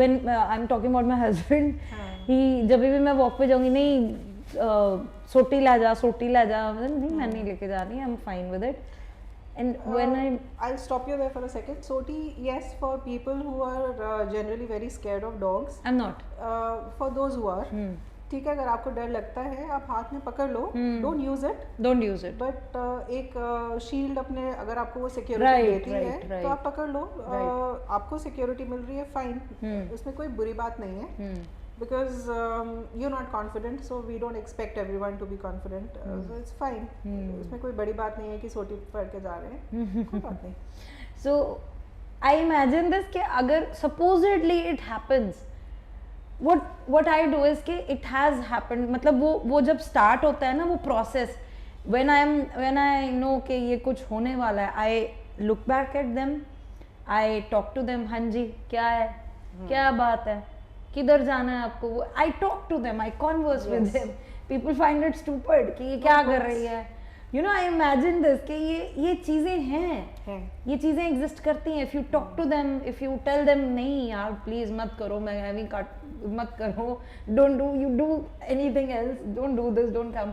when I'm talking about my husband, he जब भी मैं walk पे जाऊँगी नहीं सोटी ला जा नहीं मैं नहीं लेके जा रही. I'm fine with it. And when I'll stop you there for a second. Soti, yes, for people who are generally very scared of dogs. I'm not. For those who are, ठीक है, अगर आपको डर लगता है आप हाथ में पकड़ लो. Don't use it. But एक शील्ड अपने अगर आपको वो सिक्योरिटी देती है तो आप पकड़ लो. आपको सिक्योरिटी मिल रही है, फाइन. उसमें कोई बुरी बात नहीं है. Because you're not confident, so we don't expect everyone to be confident. So it's fine. उसमें कोई बड़ी बात नहीं है कि सोटी पकड़ के जा रहे हैं, कोई बात नहीं. So I imagine this कि अगर supposedly it happens, what I do is कि it has happened. मतलब वो जब start होता है ना वो process, when I know कि ये कुछ होने वाला है, I look back at them, I talk to them. हाँ जी क्या है, क्या बात है, किधर जाना है आपको. I talk to them, I converse with them. People find it stupid कि ये क्या कर रही है. You know, I imagine this कि ये चीज़ें हैं, ये चीज़ें exist करती हैं. If you talk to them, if you tell them नहीं यार please मत करो, मैं हैवी मत करो, don't do anything else, don't do this, don't come.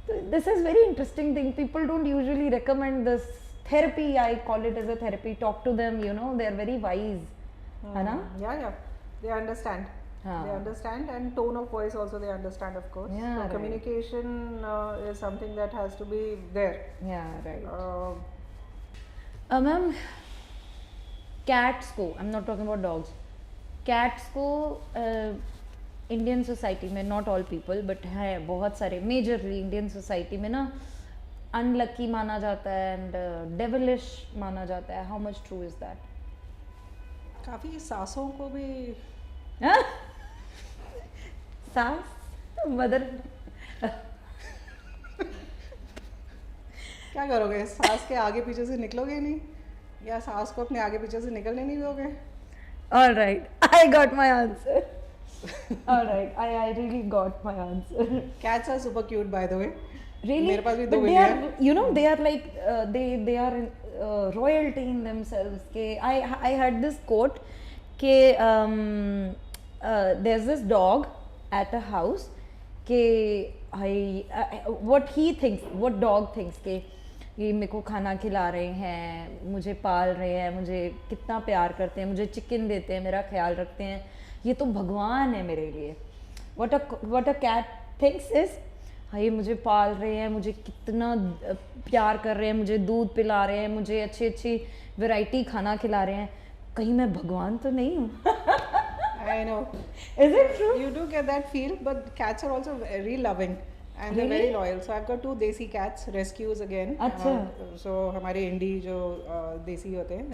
This is very interesting thing. People don't usually recommend this therapy. I call it as a therapy. Talk to them. You know, they are very wise. है ना? Yeah, they understand. हाँ. They understand, and tone of voice also they understand, of course. Yeah, so right. communication is something that has to be there. Yeah, right. Ma'am, cats को, I'm not talking about dogs. Cats को Indian society में, not all people but है बहुत सारे, majorly Indian society में ना unlucky माना जाता है एंड डेविलिश माना जाता है. How much true is that? काफ़ी सासों को भी सास मदर क्या करोगे? सास के आगे पीछे से निकलोगे नहीं, या सास को अपने आगे पीछे से निकलने नहीं दोगे? All right, I got my answer. All right, I really got my answer. Cats are super cute, by the way. Really? मेरे पास भी दो But they बिल्लियाँ are, हैं. you know, they are like they are royalty in themselves. के I heard this quote कि there's this dog at a house कि what he thinks, what dog thinks कि ये मेरे को खाना खिला रहे हैं, मुझे पाल रहे हैं, मुझे कितना प्यार करते हैं, मुझे चिकन देते हैं, मेरा ख्याल रखते हैं, ये तो भगवान है मेरे लिए. What a cat thinks is, हाँ ये मुझे पाल रहे हैं, मुझे कितना प्यार कर रहे हैं, मुझे दूध पिला रहे हैं, मुझे अच्छी अच्छी वैरायटी खाना खिला रहे हैं, कहीं मैं भगवान तो नहीं हूँ. I know. Is it true? You do get that feel, but cats are also very loving. And they're very loyal. So I've got 2 desi cats, rescues again. अच्छा. So हमारे इंडी जो देसी होते हैं,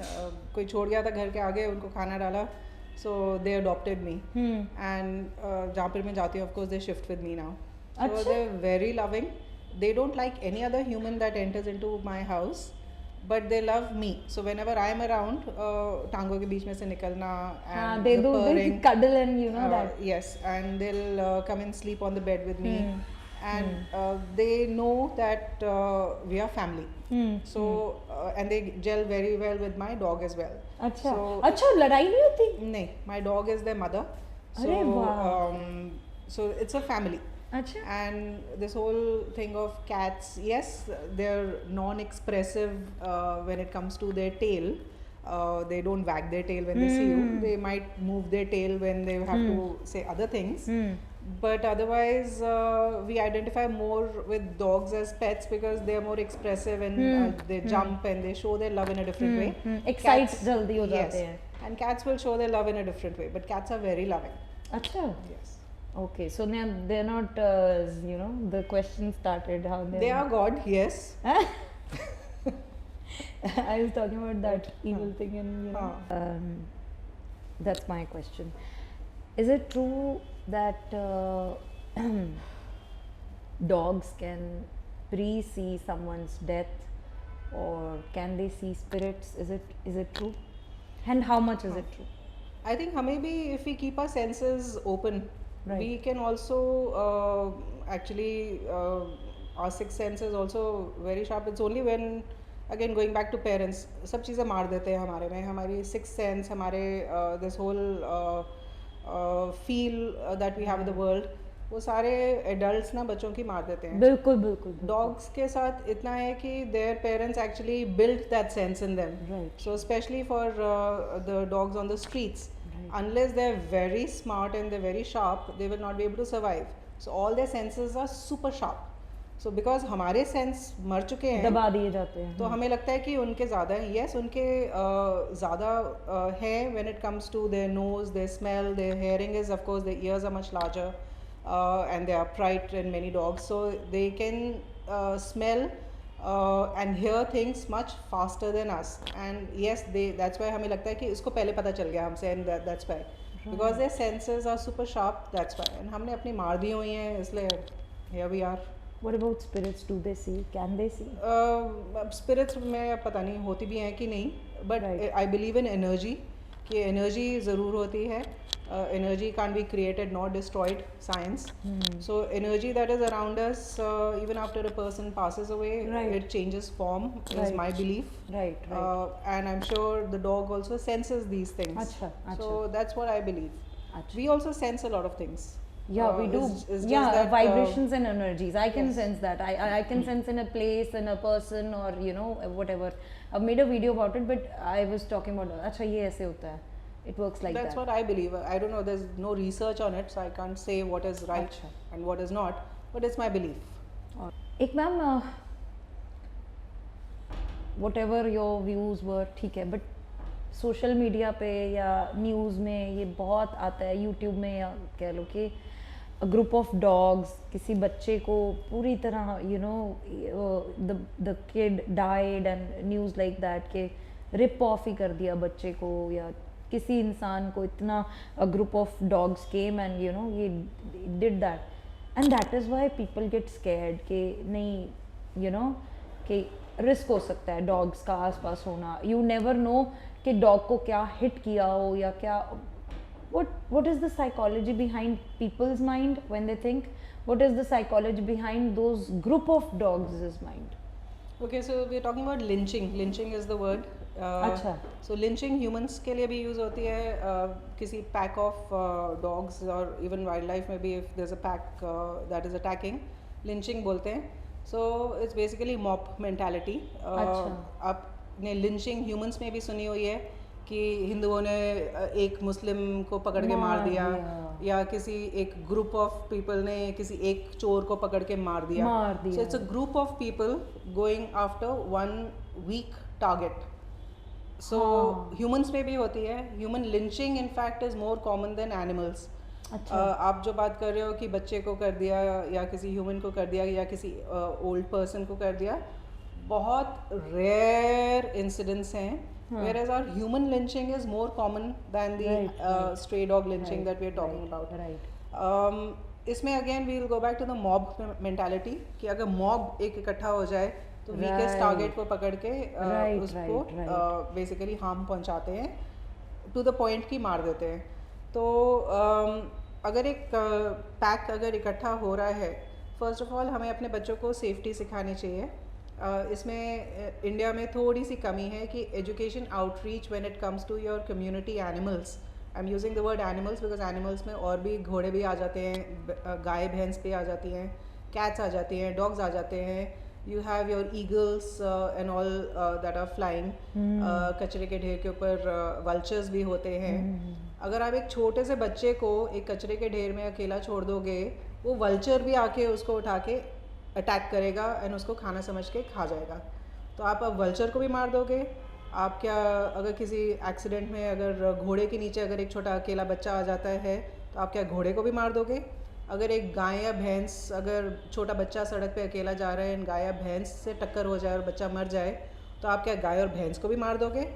कोई छोड़ गया था घर के आगे, उनको खाना डाला. So they adopted me. And जहाँ पर मैं जाती हूँ, of course they shift with me now. So अच्छा. they're very loving. They don't like any other human that enters into my house, but they love me. So whenever I'm around, टांगों के बीच में से निकलना and they the do purring. this cuddle and you know that. Yes, and they'll come and sleep on the bed with me. And they know that we are family. So and they gel very well with my dog as well. अच्छा. So अच्छा, लड़ाई नहीं होती? नहीं, my dog is their mother. अरे So वाह. so it's a family. अच्छा. And this whole thing of cats, yes, they're non-expressive when it comes to their tail. They don't wag their tail when they see you. They might move their tail when they have to say other things. But otherwise, we identify more with dogs as pets because they are more expressive and they jump and they show their love in a different way. Excites Cats- जल्दी हो yes, जाते हैं. and cats will show their love in a different way. But cats are very loving. अच्छा. Yes, Okay, so now they're not, you know, the question started how they are God. Yes. I was talking about that evil thing and you know. That's my question. Is it true that dogs can pre-see someone's death, or can they see spirits? Is it true? And how much is it true? I think maybe if we keep our senses open, Right. we can also actually our sixth sense is also very sharp. It's only when, again going back to parents, सब चीज़ें मार देते हैं हमारे में. हमारी sixth sense, हमारे this whole feel that we have in the world, वो सारे adults ना बच्चों की मार देते हैं. बिल्कुल बिल्कुल. Dogs के साथ इतना है कि their parents actually built that sense in them. Right. So especially for the dogs on the streets, unless they're very smart and they're very sharp, they will not be able to survive. So all their senses are super sharp. So because हमारे sense मर चुके हैं, दबा दिए जाते हैं. तो हमें लगता है कि उनके ज़्यादा हैं. Yes, उनके ज़्यादा हैं when it comes to their nose, their smell, their hearing is, of course, their ears are much larger and they are upright in many dogs. So they can smell and hear things much faster than us. And yes, that's why हमें लगता है कि इसको पहले पता चल गया हमसे, and that's why. Because their senses are super sharp, that's why. And हमने अपनी मार दी हुई हैं, इसलिए here we are. What about spirits? Do they see? Can they see? Spirits में पता नहीं होती भी हैं कि नहीं, but Right. I believe in energy, कि एनर्जी ज़रूर होती है. Energy can't be created nor destroyed, science. So energy that is around us, even after a person passes away, Right. it changes form, is Right. my belief. Right, right. And I'm sure the dog also senses these things. Acha, So that's what I believe. Acha. We also sense a lot of things. Yeah, we do. It's just Yeah, that, vibrations and energies. I can yes. sense that. I can sense in a place, in a person, or you know, whatever. I've made a video about it, but I was talking about. अच्छा ये ऐसे होता है. It works like That's that. what I believe. I don't know. There's no research on it, so I can't say what is right अच्छा. and what is not. But it's my belief. और एक ma'am, whatever your views were, ठीक है, but social media पे या news में ये बहुत आता है, यूट्यूब में, या कह लो कि ग्रुप ऑफ डॉग्स किसी बच्चे को पूरी तरह you know the kid died and news like that के रिप ऑफ ही कर दिया बच्चे को, या किसी इंसान को इतना group of dogs came and you know ये did that, and that is why people get scared कि नहीं यू नो कि रिस्क हो सकता है डॉग्स का आसपास होना, यू नेवर नो कि डॉग को क्या हिट किया हो या क्या. What is the psychology behind people's mind when they think? What is the psychology behind those group of dogs' mind? Okay, so we're talking about lynching. Lynching is the word. अच्छा. So lynching humans के लिए भी use होती है, किसी pack of dogs or even wildlife में भी if there's a pack that is attacking, lynching बोलते हैं. So it's basically mob mentality. आपने lynching humans में भी सुनी हुई है कि हिंदुओं ने एक मुस्लिम को पकड़ के मार दिया, या किसी एक ग्रुप ऑफ पीपल ने किसी एक चोर को पकड़ के मार दिया. So it's a group of people going after one weak target. So humans में भी होती है. Human lynching in fact is more common than animals. आप जो बात कर रहे हो कि बच्चे को कर दिया या किसी ह्यूमन को कर दिया या किसी ओल्ड पर्सन को कर दिया, बहुत रेयर इंसिडेंट्स हैं. Whereas our human lynching is more common than the stray dog lynching that we are talking about. इसमें again we will go back to the mob mentality कि अगर mob एक इकट्ठा हो जाए तो weakest target को पकड़ के उसको basically harm पहुंचाते हैं to the point कि मार देते हैं. तो अगर एक pack अगर इकट्ठा हो रहा है, first of all हमें अपने बच्चों को safety सिखानी चाहिए. इसमें इंडिया में थोड़ी सी कमी है कि education outreach when it comes to your community animals. I am using the word animals because animals में और भी घोड़े भी आ जाते हैं, गाय भैंस भी आ जाती हैं, कैट्स आ जाती हैं, डॉग्स आ जाते हैं. You have your eagles and all that are flying. कचरे के ढेर के ऊपर वल्चर्स भी होते हैं. अगर आप एक छोटे से बच्चे को एक कचरे के ढेर में अकेला छोड़ दोगे, वो वल्चर भी आके उसको उठा के अटैक करेगा एंड उसको खाना समझ के खा जाएगा. तो आप अब वल्चर को भी मार दोगे. आप क्या अगर किसी एक्सीडेंट में अगर घोड़े के नीचे अगर एक छोटा अकेला बच्चा आ जाता है तो आप क्या घोड़े को भी मार दोगे. अगर एक गाय या भैंस, अगर छोटा बच्चा सड़क पे अकेला जा रहा है एंड गाय या भैंस से टक्कर हो जाए और बच्चा मर जाए तो आप क्या गाय और भैंस को भी मार दोगे.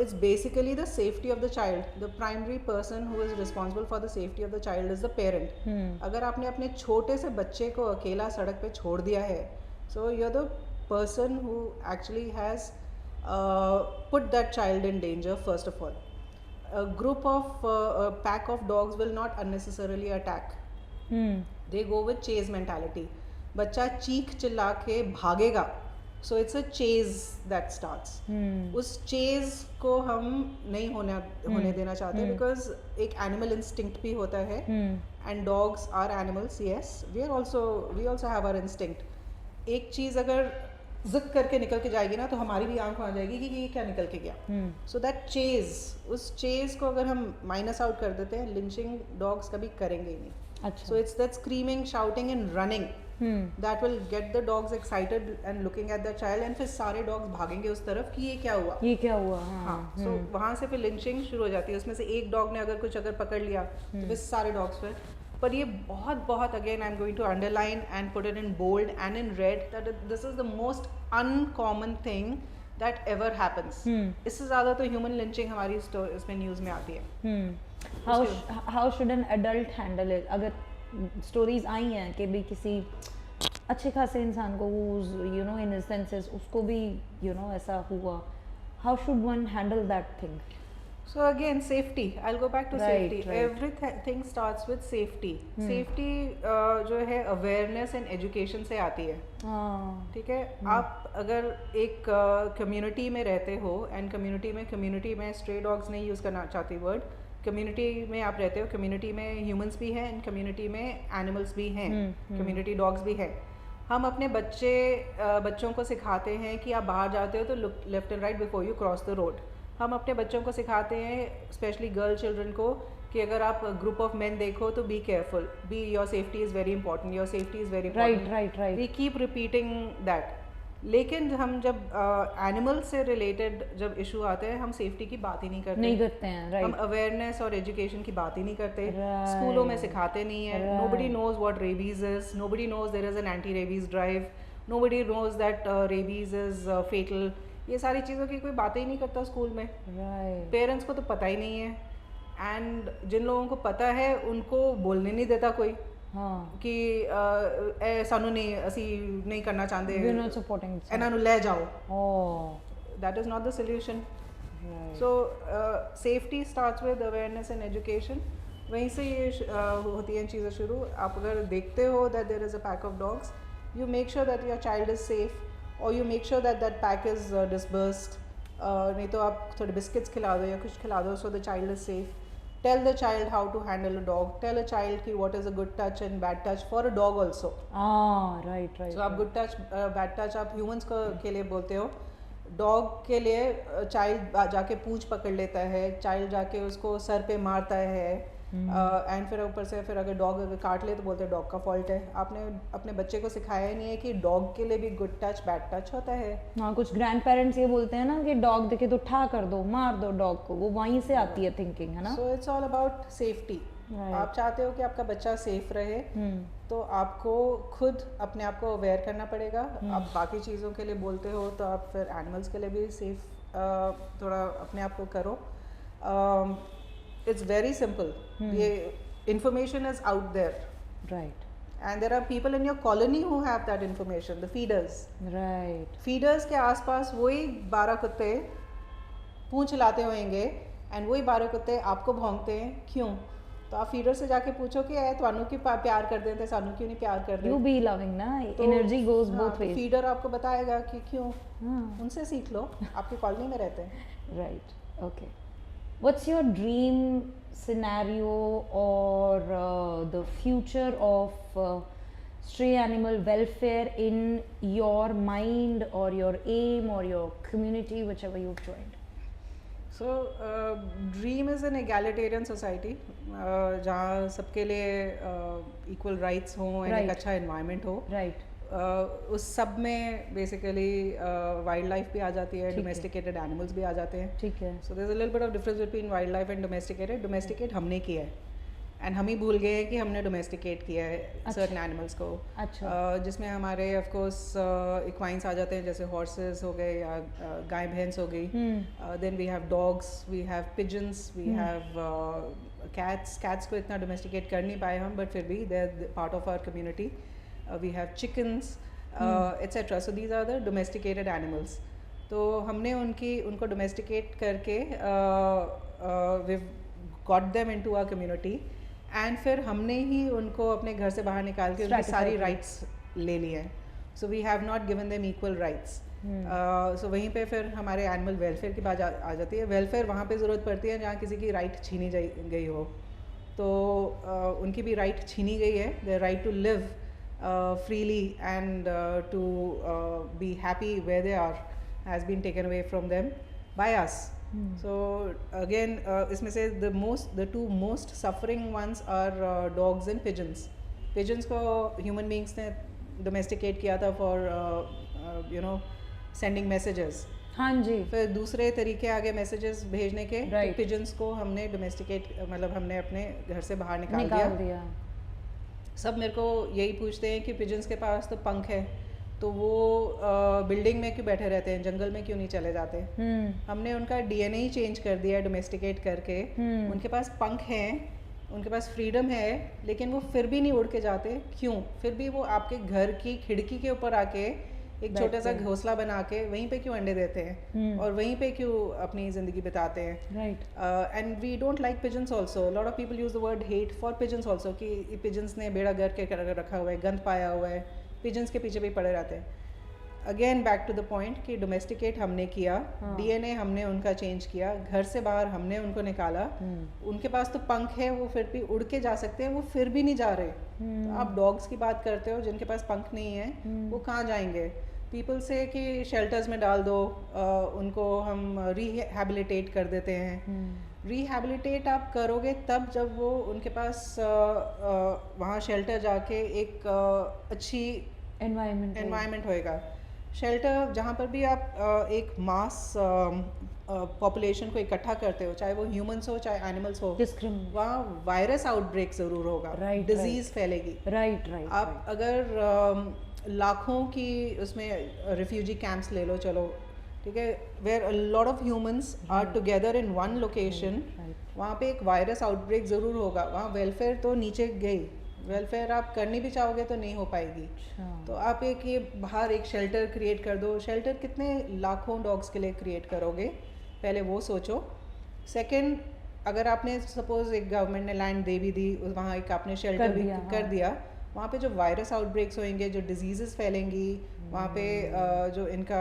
It's basically the safety of the child. The primary person who is responsible for the safety of the child is the parent. अगर आपने अपने छोटे से बच्चे को अकेला सड़क पे छोड़ दिया है, so you're the person who actually has put that child in danger first of all. A group of a pack of dogs will not unnecessarily attack. They go with chase mentality. बच्चा चीख चिल्ला के भागेगा. So it's a chase that starts. उस chase को हम नहीं होने देना चाहते because एक animal instinct भी होता है. And dogs are animals, yes. We also have our instinct. एक चीज़ अगर जिद करके निकल के जाएगी ना तो हमारी भी आंख आ जाएगी कि ये क्या निकल के गया. So that chase, उस chase को अगर हम minus out कर देते हैं, lynching dogs कभी करेंगे ही नहीं. So it's that screaming, shouting and running. That will get the dogs excited and looking at the child and फिर सारे dogs भागेंगे उस तरफ कि ये क्या हुआ. हाँ. So वहाँ से फिर lynching शुरू हो जाती है. उसमें से एक dog ने अगर पकड़ लिया तो फिर सारे dogs फिर. पर ये बहुत again I'm going to underline and put it in bold and in red that this is the most uncommon thing that ever happens. इससे ज़्यादा तो human lynching हमारी इसमें news में आती है. How should an adult handle it? अगर stories I हैं कि भी किसी अच्छे खासे इंसान को यू नो इन सेंसेस उसको भी यू नो ऐसा हुआ, how should one handle that thing? So again safety, I will go back to safety. Everything starts with safety. Safety जो है अवेयरनेस एंड एजुकेशन से आती है. ठीक है. आप अगर एक कम्युनिटी में रहते हो एंड कम्युनिटी में स्ट्रे डॉग्स नहीं यूज़ करना चाहती वर्ड, कम्युनिटी में आप रहते हो, कम्युनिटी में ह्यूमंस भी हैं एंड कम्युनिटी में एनिमल्स भी हैं, कम्युनिटी डॉग्स भी हैं। हम अपने बच्चों को सिखाते हैं कि आप बाहर जाते हो तो look left and right before you cross the road. हम अपने बच्चों को सिखाते हैं, स्पेशली गर्ल चिल्ड्रन को, कि अगर आप ग्रुप ऑफ मेन देखो तो be careful, be your safety is very important, your safety is very important. Right we keep repeating that. लेकिन हम जब एनिमल से रिलेटेड जब इशू आते हैं, हम सेफ्टी की बात ही नहीं करते हैं। राइट, हम अवेयरनेस और एजुकेशन की बात ही नहीं करते, स्कूलों में सिखाते नहीं है। Nobody knows what rabies is, nobody knows there is an anti rabies drive, nobody knows that rabies is fatal. ये सारी चीज़ों की कोई बातें ही नहीं करता स्कूल में। पेरेंट्स को तो पता ही नहीं है, एंड जिन लोगों को पता है उनको बोलने नहीं देता कोई कि सानू नहीं, असी नहीं करना चाहते, इन्हां नूं ले जाओ। That is not the solution. So safety starts with awareness and education. वहीं से ये होती हैं चीज़ें शुरू। आप अगर देखते हो that there is a pack of dogs, you make sure that your child is safe, और you make sure that that pack is disbursed. नहीं तो आप थोड़े बिस्किट्स खिला दो या कुछ खिला दो, so the child is safe. Tell the child how to handle a dog. Tell a child ki what is a good touch and bad touch for a dog also. Right. So आप good touch, bad touch आप humans के लिए बोलते हो, dog के लिए child जाके पूंछ पकड़ लेता है, चाइल्ड जाके उसको सर पे मारता है, एंड फिर ऊपर से फिर अगर डॉग अगर काट ले तो बोलते हैं डॉग का फॉल्ट है। आपने अपने बच्चे को सिखाया ही नहीं है कि डॉग के लिए भी गुड टच बैड टच होता है। हाँ, कुछ ग्रैंड पेरेंट्स ये बोलते हैं ना कि डॉग देखे तो ठा कर दो, मार दो डॉग को, वो वहीं से आती है थिंकिंग, है ना। So it's all about safety. आप चाहते हो कि आपका बच्चा सेफ रहे, तो आपको खुद अपने आप को अवेयर करना पड़ेगा। आप बाकी चीज़ों के लिए बोलते हो तो आप फिर एनिमल्स के लिए भी सेफ थोड़ा अपने आप को करो। It's very simple. ये information is out there. Right. And there are people in your colony who have that information. The feeders. Right. Feeders के आसपास वही 12 कुत्ते पूंछ लाते होंगे, and वही 12 कुत्ते आपको भौंकते हैं। क्यों? तो आप फीडर से जाके पूछो कि तुहानू क्यों प्यार कर देते, सानू क्यों नहीं प्यार कर देते। You be loving ना, energy goes both ways. Feeder आपको बताएगा कि क्यों। उनसे सीख लो, आपकी कॉलोनी में रहते हैं। Right. Okay. What's your dream scenario or the future of stray animal welfare in your mind or your aim or your community, whichever you've joined? So dream is an egalitarian society जहाँ सबके लिए equal rights हों and एक अच्छा environment हो। Right. उस सब में बेसिकली वाइल्ड लाइफ भी आ जाती है, डोमेस्टिकेटेड एनिमल्स भी आ जाते हैं। ठीक है। So there is a little bit of difference between wild life and domesticated. Domesticate हमने किया है एंड हम ही भूल गए हैं कि हमने डोमेस्टिकेट किया है सर्टेन एनिमल्स को। अच्छा। जिसमें हमारे ऑफ कोर्स इक्वाइंस आ जाते हैं, जैसे हॉर्सेस हो गए या गाय भैंस हो गई। Then we have dogs, we have pigeons, we have cats. Cats को इतना डोमेस्टिकेट कर नहीं पाए हम, बट फिर भी they are part of our community. We have chickens, etc. So these are the domesticated animals. तो हमने उनको domesticate करके we've got them into our community, and फिर हमने ही उनको अपने घर से बाहर निकाल के उनकी सारी rights ले लिए हैं. So we have not given them equal rights. So वहीं पे फिर हमारे animal welfare की बात आ जाती है। welfare वहाँ पे ज़रूरत पड़ती है जहाँ किसी की right छीनी गई हो। तो उनकी भी right छीनी गई है। their right to live freely and to be happy where they are has been taken away from them by us. So again इसमें से the two most suffering ones are dogs and pigeons. Pigeons को human beings ने domesticate किया था for sending messages. हाँ जी। फिर दूसरे तरीके आगे messages भेजने के, तो pigeons को हमने domesticate मतलब हमने अपने घर से बाहर निकाल दिया। सब मेरे को यही पूछते हैं कि पिजन्स के पास तो पंख है, तो वो बिल्डिंग में क्यों बैठे रहते हैं, जंगल में क्यों नहीं चले जाते। हमने उनका DNA ही चेंज कर दिया है डोमेस्टिकेट करके। उनके पास पंख हैं, उनके पास फ्रीडम है, लेकिन वो फिर भी नहीं उड़ के जाते। क्यों? फिर भी वो आपके घर की खिड़की के ऊपर आके एक छोटा सा घोंसला बना के वहीं पे क्यों अंडे देते हैं और वहीं पे क्यों अपनी ज़िंदगी बिताते हैं। Right. And we don't like pigeons also. Lot of people use the word hate for pigeons also कि पिजन्स ने बेड़ा गर्क के रखा हुआ है, गंद पाया हुआ है, पिजन्स के पीछे भी पड़े रहते हैं। Again back to the point कि डोमेस्टिकेट हमने किया, डीएनए हमने उनका चेंज किया, घर से बाहर हमने उनको निकाला, उनके पास तो पंख है, वो फिर भी उड़ के जा सकते हैं, वो फिर भी नहीं जा रहे। तो आप डॉग्स की बात करते हो जिनके पास पंख नहीं है, वो कहाँ जाएंगे? पीपल से कि शेल्टर्स में डाल दो, उनको हम रिहैबिलिटेट कर देते हैं। रिहैबिलिटेट आप करोगे तब जब वो उनके पास वहाँ शेल्टर जाके एक अच्छी एनवायरनमेंट होएगा। शेल्टर जहाँ पर भी आप एक मास पॉपुलेशन को इकट्ठा करते हो, चाहे वो ह्यूमंस हो चाहे एनिमल्स हो, वहाँ वायरस आउटब्रेक ज़रूर होगा, डिजीज़ फैलेगी। आप अगर लाखों की उसमें रिफ्यूजी कैंप्स ले लो, चलो ठीक है, where a lot of humans are together in one location, वहाँ पे एक वायरस आउटब्रेक ज़रूर होगा। वहाँ वेलफेयर तो नीचे गई, वेलफेयर आप करनी भी चाहोगे तो नहीं हो पाएगी। तो आप एक ये बाहर एक शेल्टर क्रिएट कर दो। शेल्टर कितने लाखों डॉग्स के लिए क्रिएट करोगे, पहले वो सोचो। सेकंड, अगर आपने सपोज एक गवर्नमेंट ने लैंड दे भी दी, वहाँ एक आपने शेल्टर भी कर दिया, वहाँ पे जो वायरस आउटब्रेक्स होंगे, जो डिजीजेस फैलेंगी, वहाँ पे जो इनका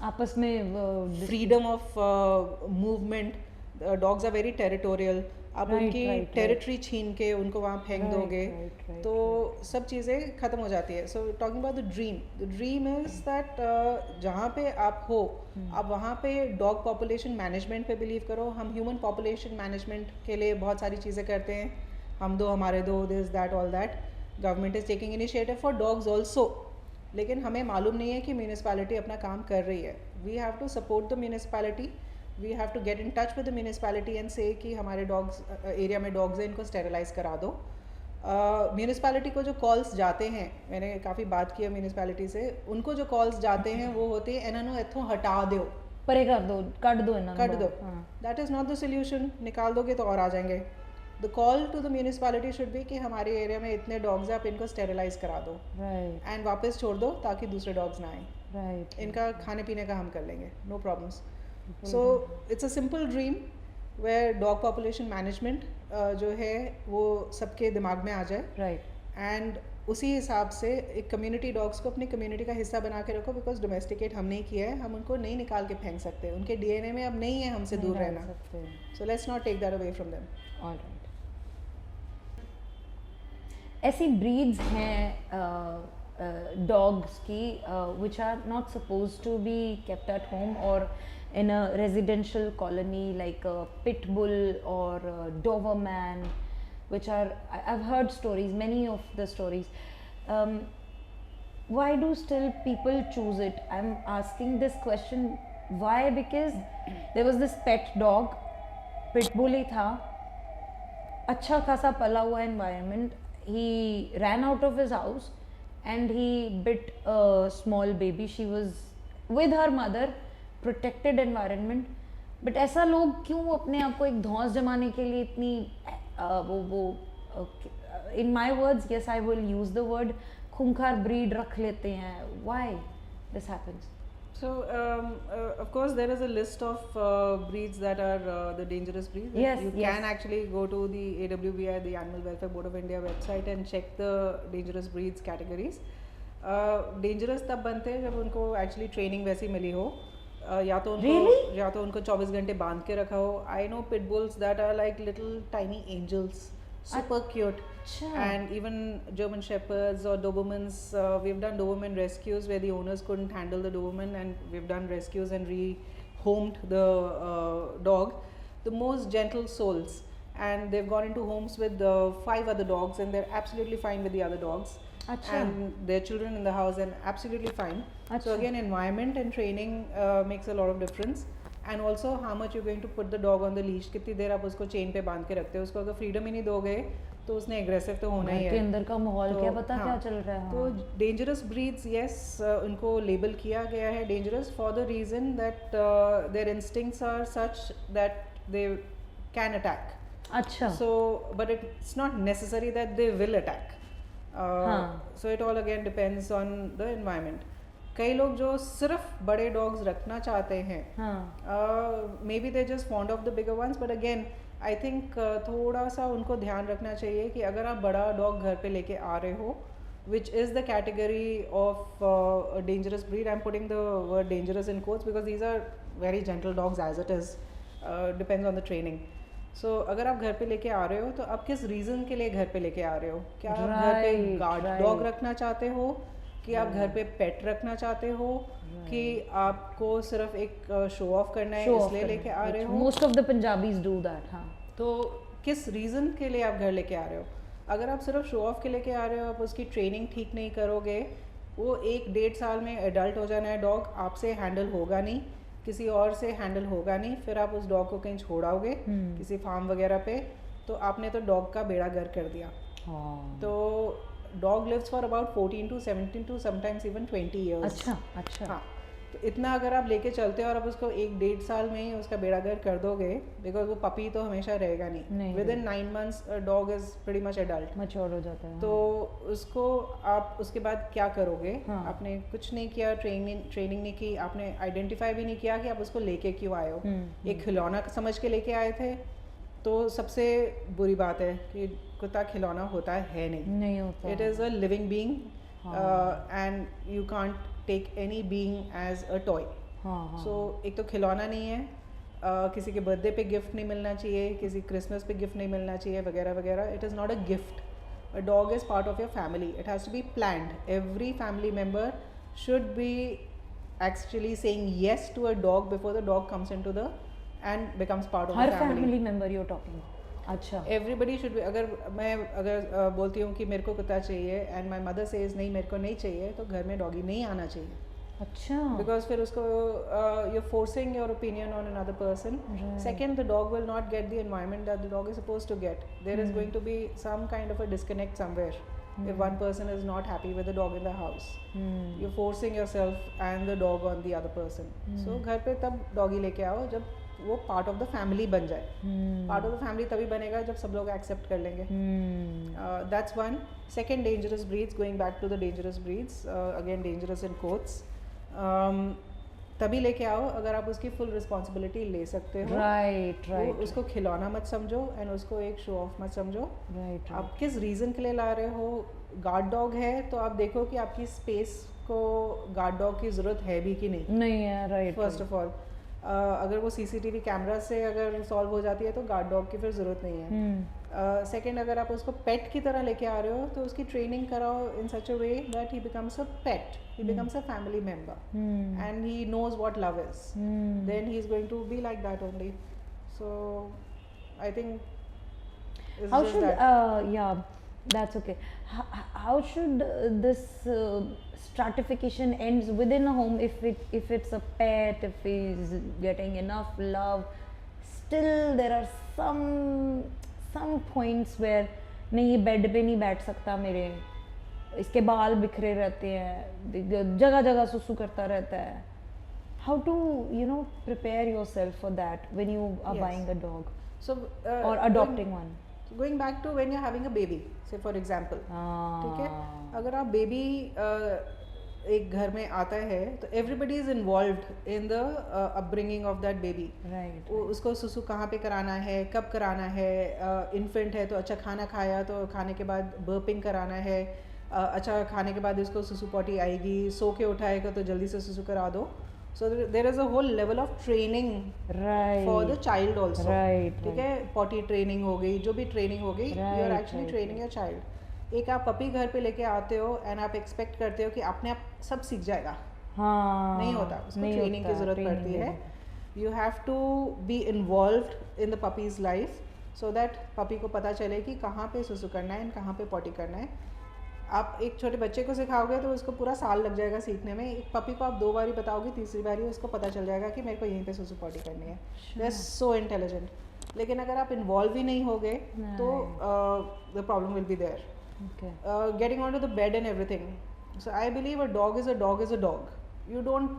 आपस में freedom of movement, dogs are very territorial, आप उनकी टेरिटरी छीन के उनको वहाँ फेंक दोगे तो सब चीज़ें ख़त्म हो जाती है। So talking about the dream is that जहाँ पे आप हो, आप वहाँ पे डॉग पॉपुलेशन मैनेजमेंट पे बिलीव करो। हम ह्यूमन पॉपुलेशन मैनेजमेंट के लिए बहुत सारी चीज़ें करते हैं, हम दो हमारे दो, this that all that. Government is taking initiative for dogs also, लेकिन हमें मालूम नहीं है कि म्यूनिसिपैलिटी अपना काम कर रही है। We have to support the municipality, we have to get in touch with the municipality and say कि हमारे डॉग्स एरिया में डॉग्स हैं, इनको स्टेरिलाइज करा दो। म्यूनिसिपैलिटी को जो कॉल्स जाते हैं, मैंने काफ़ी बात की है म्यूनिसिपैलिटी से, उनको जो कॉल्स जाते हैं वो होते हैं इन्होंने इथों हटा दो, परे कर दो, कट दो, कट दो। That is not the solution. निकाल दोगे तो और आ जाएंगे। The call to the municipality should be कि हमारे एरिया में इतने डॉग्स हैं, आप इनको स्टेरिलाइज करा दो एंड वापस छोड़ दो ताकि दूसरे डॉग्स ना आए। इनका खाने पीने का हम कर लेंगे, no problems. So it's a simple dream where dog population management जो है वो सबके दिमाग में आ जाए एंड उसी हिसाब से एक कम्युनिटी डॉग्स को अपनी कम्युनिटी का हिस्सा बना के रखो। बिकॉज डोमेस्टिकेट हम नहीं किया है, हम उनको नहीं निकाल के फेंक सकते, उनके डीएनए में अब नहीं है हमसे दूर रहना। So let's not take that away from them. Alright. ऐसी ब्रीड्स हैं डॉग्स की which are not suppose to be kept at home और in a residential colony, like a pit bull or a Doberman, which are, I've heard stories, many of the stories. Why do still people choose it? I'm asking this question. Why? Because there was this pet dog, pit bull ही था, अच्छा खासा पला हुआ environment. He ran out of his house and he bit a small baby. She was with her mother. Protected environment, but ऐसा लोग क्यों अपने आप को एक धौंस जमाने के लिए इतनी in my words, yes I will use the word, खूंखार ब्रीड रख लेते हैं? Why this happens? So, of course, there is a list of breeds that are the dangerous breeds. Yes, you can actually go to the AWBI, the Animal Welfare Board of India website and check the dangerous breeds categories. Dangerous तब बनते हैं जब उनको actually training वैसी मिली हो, या तो उनको 24 घंटे बांध के रखा हो। I know pit bulls that are like little tiny angels, super cute. And even German Shepherds or Dobermans, we've done Doberman rescues where the owners couldn't handle the Doberman and we've done rescues and rehomed the dog. The most gentle souls, and they've gone into homes with 5 other dogs and they're absolutely fine with the other dogs. And their children in the house and absolutely fine. So again, environment and training makes a lot of difference. And also how much you're going to put the dog on the leash, कितनी देर आप उसको chain पे बांध के रखते हो। उसको अगर फ्रीडम ही नहीं दोगे तो उसने एग्रेसिव तो होना ही है। के अंदर का माहौल क्या पता क्या चल रहा है। तो डेंजरस ब्रीड्स, यस, उनको लेबल किया गया है dangerous for the reason that their instincts are such that they can attack. अच्छा। So but it's not necessary that they will attack. So it all again depends on the environment. कई लोग जो सिर्फ बड़े dogs रखना चाहते हैं, maybe they just fond of the bigger ones, but again I think थोड़ा सा उनको ध्यान रखना चाहिए कि अगर आप बड़ा डॉग घर पे लेके आ रहे हो which is the category of a dangerous breed. I'm putting the word dangerous in quotes because these are very gentle dogs as it is. Depends on the training. So अगर आप घर पे लेके आ रहे हो तो आप किस रीज़न के लिए घर पे लेके आ रहे हो? क्या आप घर पे गार्ड डॉग रखना चाहते हो, कि आप घर पे पेट रखना चाहते हो, कि आपको सिर्फ एक शो ऑफ करना है इसलिए लेके आ रहे हो? Most of the Punjabis do that. हाँ, तो किस रीज़न के लिए आप घर लेके आ रहे हो? अगर आप सिर्फ शो ऑफ के लेके आ रहे हो, आप उसकी ट्रेनिंग ठीक नहीं करोगे, वो 1-1.5 साल में एडल्ट हो जाना है डॉग, आपसे हैंडल होगा नहीं, किसी और से हैंडल होगा नहीं, फिर आप उस डॉग को कहीं छोड़ाओगे किसी फार्म वगैरह पे, तो आपने तो डॉग का बेड़ा गर्क कर दिया. तो dog lives for about 14 to 17 to sometimes even 20 years. अच्छा. हाँ, तो इतना अगर आप लेके चलते हो और आप उसको 1-1.5 साल में ही उसका बेड़ा गर्क कर दोगे, बिकॉज वो पपी तो हमेशा रहेगा नहीं. With in 9 months dog is pretty much adult, mature हो जाता है. तो उसको आप उसके बाद क्या करोगे? आपने कुछ नहीं किया, ट्रेनिंग नहीं की, आपने आइडेंटिफाई भी नहीं किया कि आप उसको लेके क्यों आए हो. एक खिलौना समझ के लेके आए थे, तो सबसे बुरी बात है कि कुत्ता खिलौना होता है नहीं होता. It is a living being and you can't take any being as a toy. So एक तो खिलौना नहीं है, किसी के बर्थडे पे गिफ्ट नहीं मिलना चाहिए, किसी क्रिसमस पे गिफ्ट नहीं मिलना चाहिए, वगैरह वगैरह. It is not a gift. A dog is part of your family. It has to be planned. Every family member should be actually saying yes to a dog before the dog comes into the and becomes part of the family. हर family member you're talking. अच्छा. Everybody should be. अगर बोलती हूँ कि मेरे को कुत्ता चाहिए and my mother says नहीं मेरे को नहीं चाहिए, तो घर में डॉगी नहीं आना चाहिए. अच्छा. Because फिर उसको you're forcing your opinion on another person. Right. Second, the dog will not get the environment that the dog is supposed to get. There is going to be some kind of a disconnect somewhere. If one person is not happy with the dog in the house, you're forcing yourself and the dog on the other person. So घर पे तब doggy लेके आओ जब वो part of the family बन जाए. Part of the family तभी बनेगा जब सब लोग एक्सेप्ट कर लेंगे. That's one. Second, dangerous breeds. Going back to the dangerous breeds, again dangerous in quotes. तभी लेके आओ अगर आप उसकी फुल रिस्पॉन्सिबिलिटी ले सकते हो. राइट. उसको खिलौना मत समझो एंड उसको एक शो ऑफ मत समझो. राइट. आप किस रीज़न के लिए ला रहे हो? गार्ड डॉग है तो आप देखो कि आपकी स्पेस को गार्ड डॉग की ज़रूरत है भी कि नहीं है. राइट. फर्स्ट ऑफ ऑल, अगर वो CCTV कैमरा से अगर सॉल्व हो जाती है तो गार्ड डॉग की फिर ज़रूरत नहीं है. सेकेंड, अगर आप उसको पेट की तरह लेके आ रहे हो तो उसकी ट्रेनिंग कराओ in such a way that he becomes a pet, he becomes a family member and he knows what love is. Then he is going to be like that only. So I think how should yeah, that's okay. How should this stratification ends within a home? If it's a pet, if he's getting enough love, still there are some points where नहीं, ये bed पे नहीं बैठ सकता मेरे, इसके बाल बिखरे रहते हैं, जगह जगह सुसु करता रहता है. How to prepare yourself for that when you are buying a dog, or adopting one? Going back to when you're having a baby, say for example, ठीक है, अगर आप बेबी एक घर में आता है तो everybody is involved in the upbringing of that baby. Right. उसको सुसु कहाँ पे कराना है, कब कराना है, इन्फेंट है तो अच्छा खाना खाया तो खाने के बाद बर्पिंग कराना है, अच्छा खाने के बाद उसको सुसु पॉटी आएगी, सो के उठाएगा तो जल्दी से सुसु करा दो. So there is a whole level of training for the child also. ठीक है, potty training हो गई, जो भी training हो गई, you are actually training your child. एक आप पपी घर पे लेके आते हो and आप expect करते हो कि अपने आप सब सीख जाएगा. नहीं होता, उसको training की ज़रूरत पड़ती है. You have to be involved in the puppy's life so that puppy को पता चले कि कहाँ पे सुसु करना है and कहाँ पे potty करना है. आप एक छोटे बच्चे को सिखाओगे तो उसको पूरा साल लग जाएगा सीखने में. एक पपी को आप 2 बारी बताओगे, तीसरी बारी उसको पता चल जाएगा कि मेरे को यहीं पे सुसु पॉटी करनी है. They are so intelligent. लेकिन अगर आप इन्वॉल्व ही नहीं होगे तो the problem will be there. Getting on to the bed and everything. So I believe a dog is a dog. You don't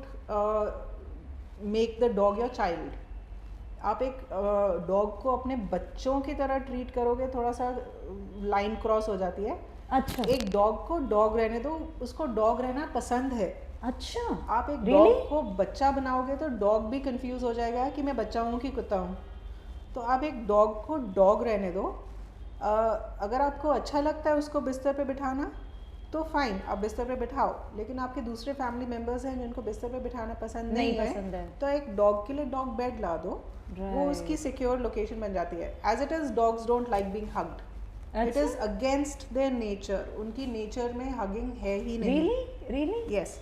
make the dog your child. आप एक dog को अपने बच्चों की तरह ट्रीट करोगे, थोड़ा सा लाइन क्रॉस हो जाती है. अच्छा. एक डॉग को डॉग रहने दो, उसको डॉग रहना पसंद है. अच्छा. आप एक डॉग को बच्चा बनाओगे तो डॉग भी कंफ्यूज हो जाएगा कि मैं बच्चा हूँ कि कुत्ता हूँ. तो आप एक डॉग को डॉग रहने दो. अगर आपको अच्छा लगता है उसको बिस्तर पे बिठाना तो फाइन, आप बिस्तर पे बिठाओ, लेकिन आपके दूसरे फैमिली मेंबर्स हैं जिनको बिस्तर पे बिठाना पसंद नहीं है, तो एक डॉग के लिए डॉग बेड ला दो, वो उसकी सिक्योर लोकेशन बन जाती है. As it is dogs don't like being hugged. It is against their nature. उनकी नेचर में हगिंग है ही नहीं. Really? Yes.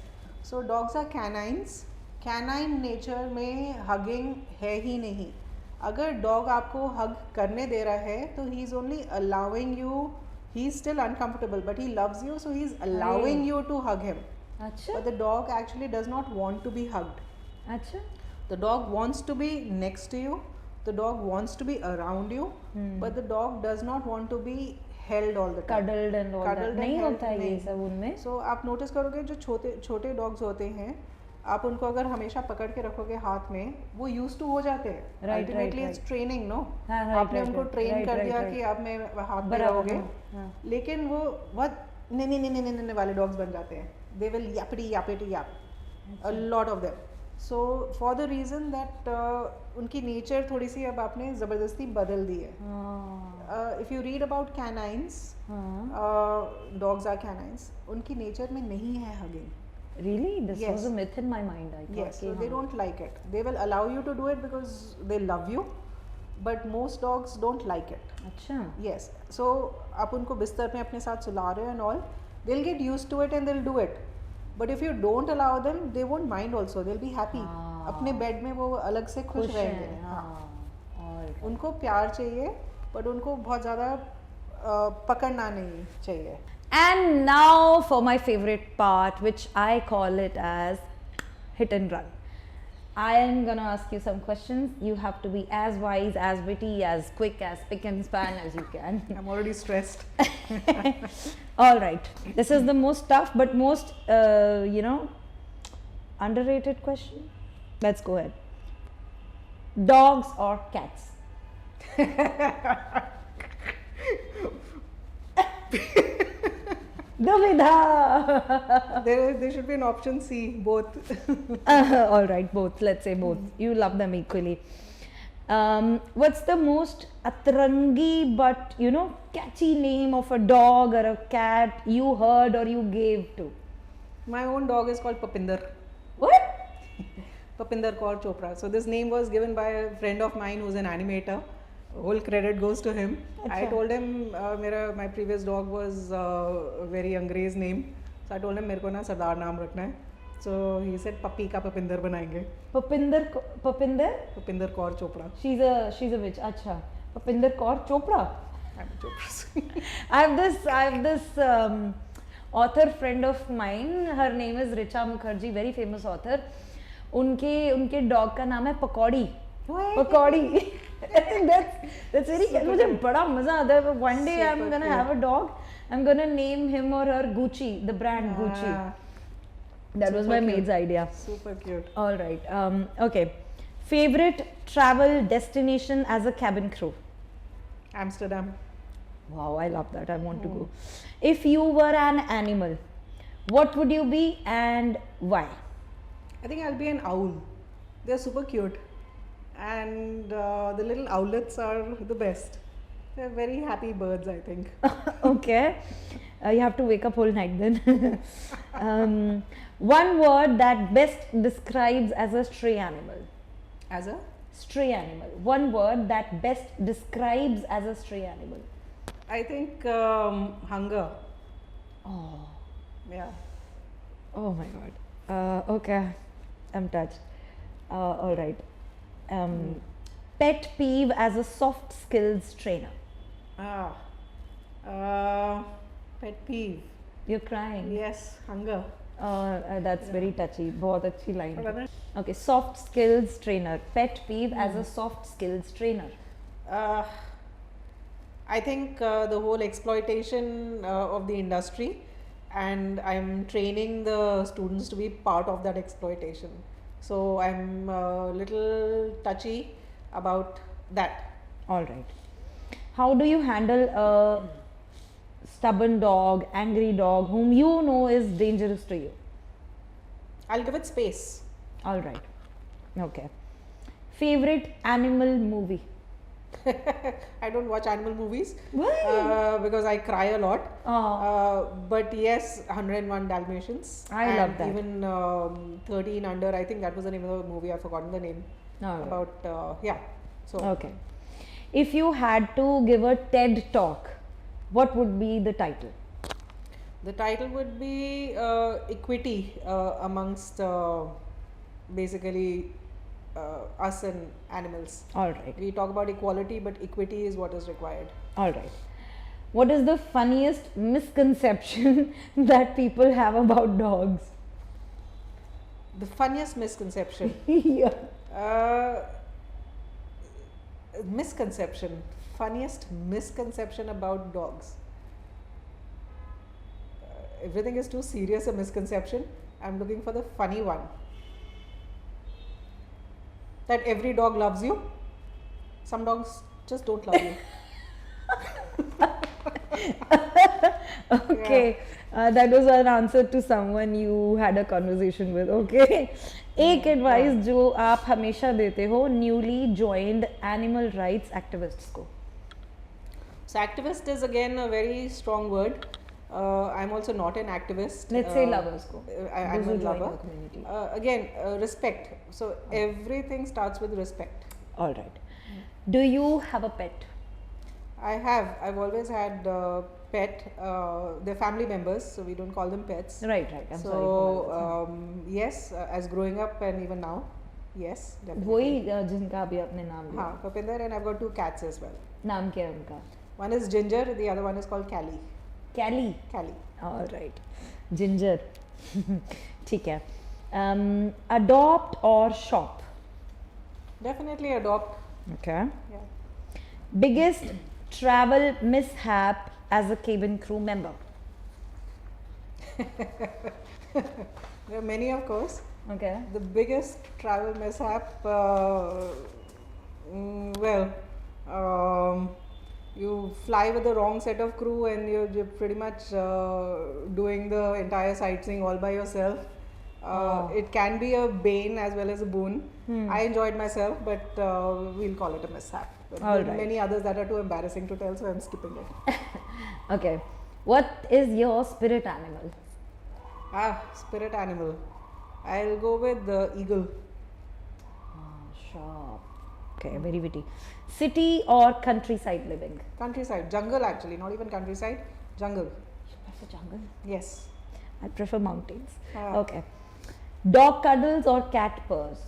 So dogs are canines. Canine nature में हगिंग है ही नहीं. अगर डॉग आपको हग करने दे रहा है तो he is only allowing you. He is still uncomfortable, but he loves you, so he is allowing you to hug him. अच्छा. But the dog actually does not want to be hugged. अच्छा. The dog wants to be next to you. The dog wants to be around you, but the dog does not want to be held all the time. Cuddled and all that. नहीं होता है ये सब उनमें. So आप notice करोगे जो छोटे dogs होते हैं, आप उनको अगर हमेशा पकड़ के रखोगे हाथ में, वो यूज टू हो जाते हैं. Ultimately it's training, no. आपने उनको ट्रेन कर दिया कि आप में हाथ में रहोगे, लेकिन वो बहुत नहीं वाले डॉग्स बन जाते हैं. They will yappity yap, a lot of them. So for the reason that उनकी नेचर थोड़ी सी अब आपने ज़बरदस्ती बदल दी है. If you read about canines, dogs are canines, उनकी नेचर में नहीं है hugging. Really? This was a myth in my mind. I thought. Yes, so they don't like it. They will allow you to do it because they love you, but most dogs don't like it. अच्छा. Yes, so आप उनको बिस्तर में अपने साथ सुला रहे हो and all, they'll get used to it and they'll do it. But if you don't allow them, they won't mind also. They'll be happy. अपने बेड में वो अलग से खुश रहेंगे. हाँ. उनको प्यार चाहिए, but उनको बहुत ज़्यादा पकड़ना नहीं चाहिए. And now for my favorite part, which I call it as hit and run. I am gonna ask you some questions. You have to be as wise, as witty, as quick, as spick and span as you can. I'm already stressed. All right. This is the most tough but most, underrated question. Let's go ahead. Dogs or cats? Duvida. There should be an option C, both. All right, both. Let's say both. You love them equally. What's the most atrangi but catchy name of a dog or a cat you heard or you gave to? My own dog is called Papinder. What? Papinder Kaur Chopra. So this name was given by a friend of mine who's an animator. Whole credit goes to him. I told him my previous dog was a very Angrez name. So I told him मेरे को ना सरदार नाम रखना है. So he said पप्पी का पपिंदर बनाएंगे. Papinder Kaur Chopra. She's a witch. अच्छा. Papinder Kaur Chopra. I'm a Chopra. I have this author friend of mine. Her name is Richa Mukherjee, very famous author. उनके डॉग का नाम है पकौड़ी. पकौड़ी. that's very. मुझे बड़ा मजा आता है. One day I'm gonna have a dog. I'm gonna name him or her Gucci, the brand Gucci. That was my maid's idea. Super cute. All right. Okay. Favorite travel destination as a cabin crew? Amsterdam. Wow, I love that. I want to go. If you were an animal, what would you be and why? I think I'll be an owl. They're super cute. And the little owlets are the best. They're very happy birds, I think. Okay. You have to wake up whole night then. One word that best describes as a stray animal. As a? Stray animal. One word that best describes as a stray animal. I think hunger. Oh. Yeah. Oh my god. Okay. I'm touched. All right. Pet peeve as a soft skills trainer. Pet peeve. You're crying. Yes, hunger. That's very touchy. बहुत अच्छी line. Okay, soft skills trainer. Pet peeve as a soft skills trainer. I think the whole exploitation of the industry, and I'm training the students to be part of that exploitation. So I'm a little touchy about that. All right. How do you handle a stubborn dog, angry dog, whom you know is dangerous to you? I'll give it space. All right. Okay. Favorite animal movie? I don't watch animal movies. Why? Because I cry a lot. Oh. But yes, 101 Dalmatians. I love that. Even 13 Under, I think that was the name of the movie. I've forgotten the name. All right. About, yeah. So, Okay. If you had to give a TED talk, what would be the title? the title would be Equity amongst basically us and animals. All right. We talk about equality, but equity is what is required. All right. What is the funniest misconception that people have about dogs? The funniest misconception. Yeah. Misconception. Funniest misconception about dogs. Everything is too serious a misconception. I'm looking for the funny one. That every dog loves you. Some dogs just don't love you. Okay. That was an answer to someone you had a conversation with. Okay. एक advice जो आप हमेशा देते हो newly joined animal rights activists को. So activist is again a very strong word. I'm also not an activist. Let's say lovers ko. I'm Those a who join lover. your community. Again, respect. So everything starts with respect. All right. Do you have a pet? I have. I've always had pet. They're family members, so we don't call them pets. Right, right. I'm so sorry. yes, as growing up and even now, yes, definitely. वही जिनका अभी आपने नाम लिया. हाँ, Kapinder, and I've got 2 cats as well. नाम क्या है उनका? One is Ginger, the other one is called Callie. Callie. Callie. All right. Ginger. ठीक है. Adopt or shop? Definitely adopt. Okay. Yeah. Biggest travel mishap as a cabin crew member? There are many, of course. Okay. The biggest travel mishap, you fly with the wrong set of crew and you're pretty much doing the entire sightseeing all by yourself. It can be a bane as well as a boon. I enjoyed myself, but we'll call it a mishap. But All there are right. many others that are too embarrassing to tell, so I'm skipping it. Okay. What is your spirit animal? Spirit animal. I'll go with the eagle. Shop. Okay, very witty. City or countryside living? Countryside, jungle actually, not even countryside, jungle. You prefer jungle? Yes. I prefer mountains. Ah. Okay. Dog cuddles or cat purrs?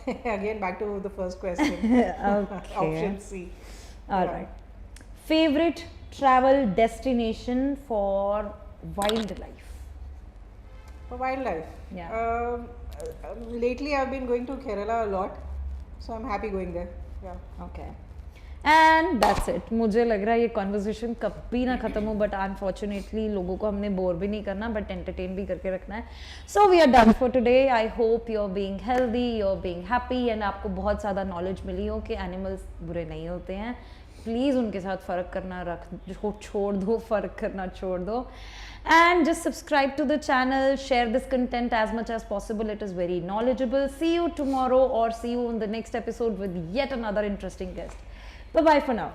Again, back to the first question. Okay. Option C. All right. Favorite travel destination for wildlife? For wildlife. Yeah. Lately, I've been going to Kerala a lot, so I'm happy going there. Yeah. Okay. And that's it. मुझे लग रहा है ये conversation कभी ना खत्म हो, but unfortunately लोगों को हमने बोर भी नहीं करना, बट एंटरटेन भी करके रखना है. So we are done for today. I hope you are being healthy, you are being happy and आपको बहुत ज़्यादा नॉलेज मिली हो कि एनिमल्स बुरे नहीं होते हैं. प्लीज़ उनके साथ फ़र्क करना छोड़ दो, फ़र्क करना छोड़ दो. And just subscribe to the channel, share this content as much as possible. It is very knowledgeable. See you tomorrow or see you in the next episode with yet another interesting guest. Bye bye for now.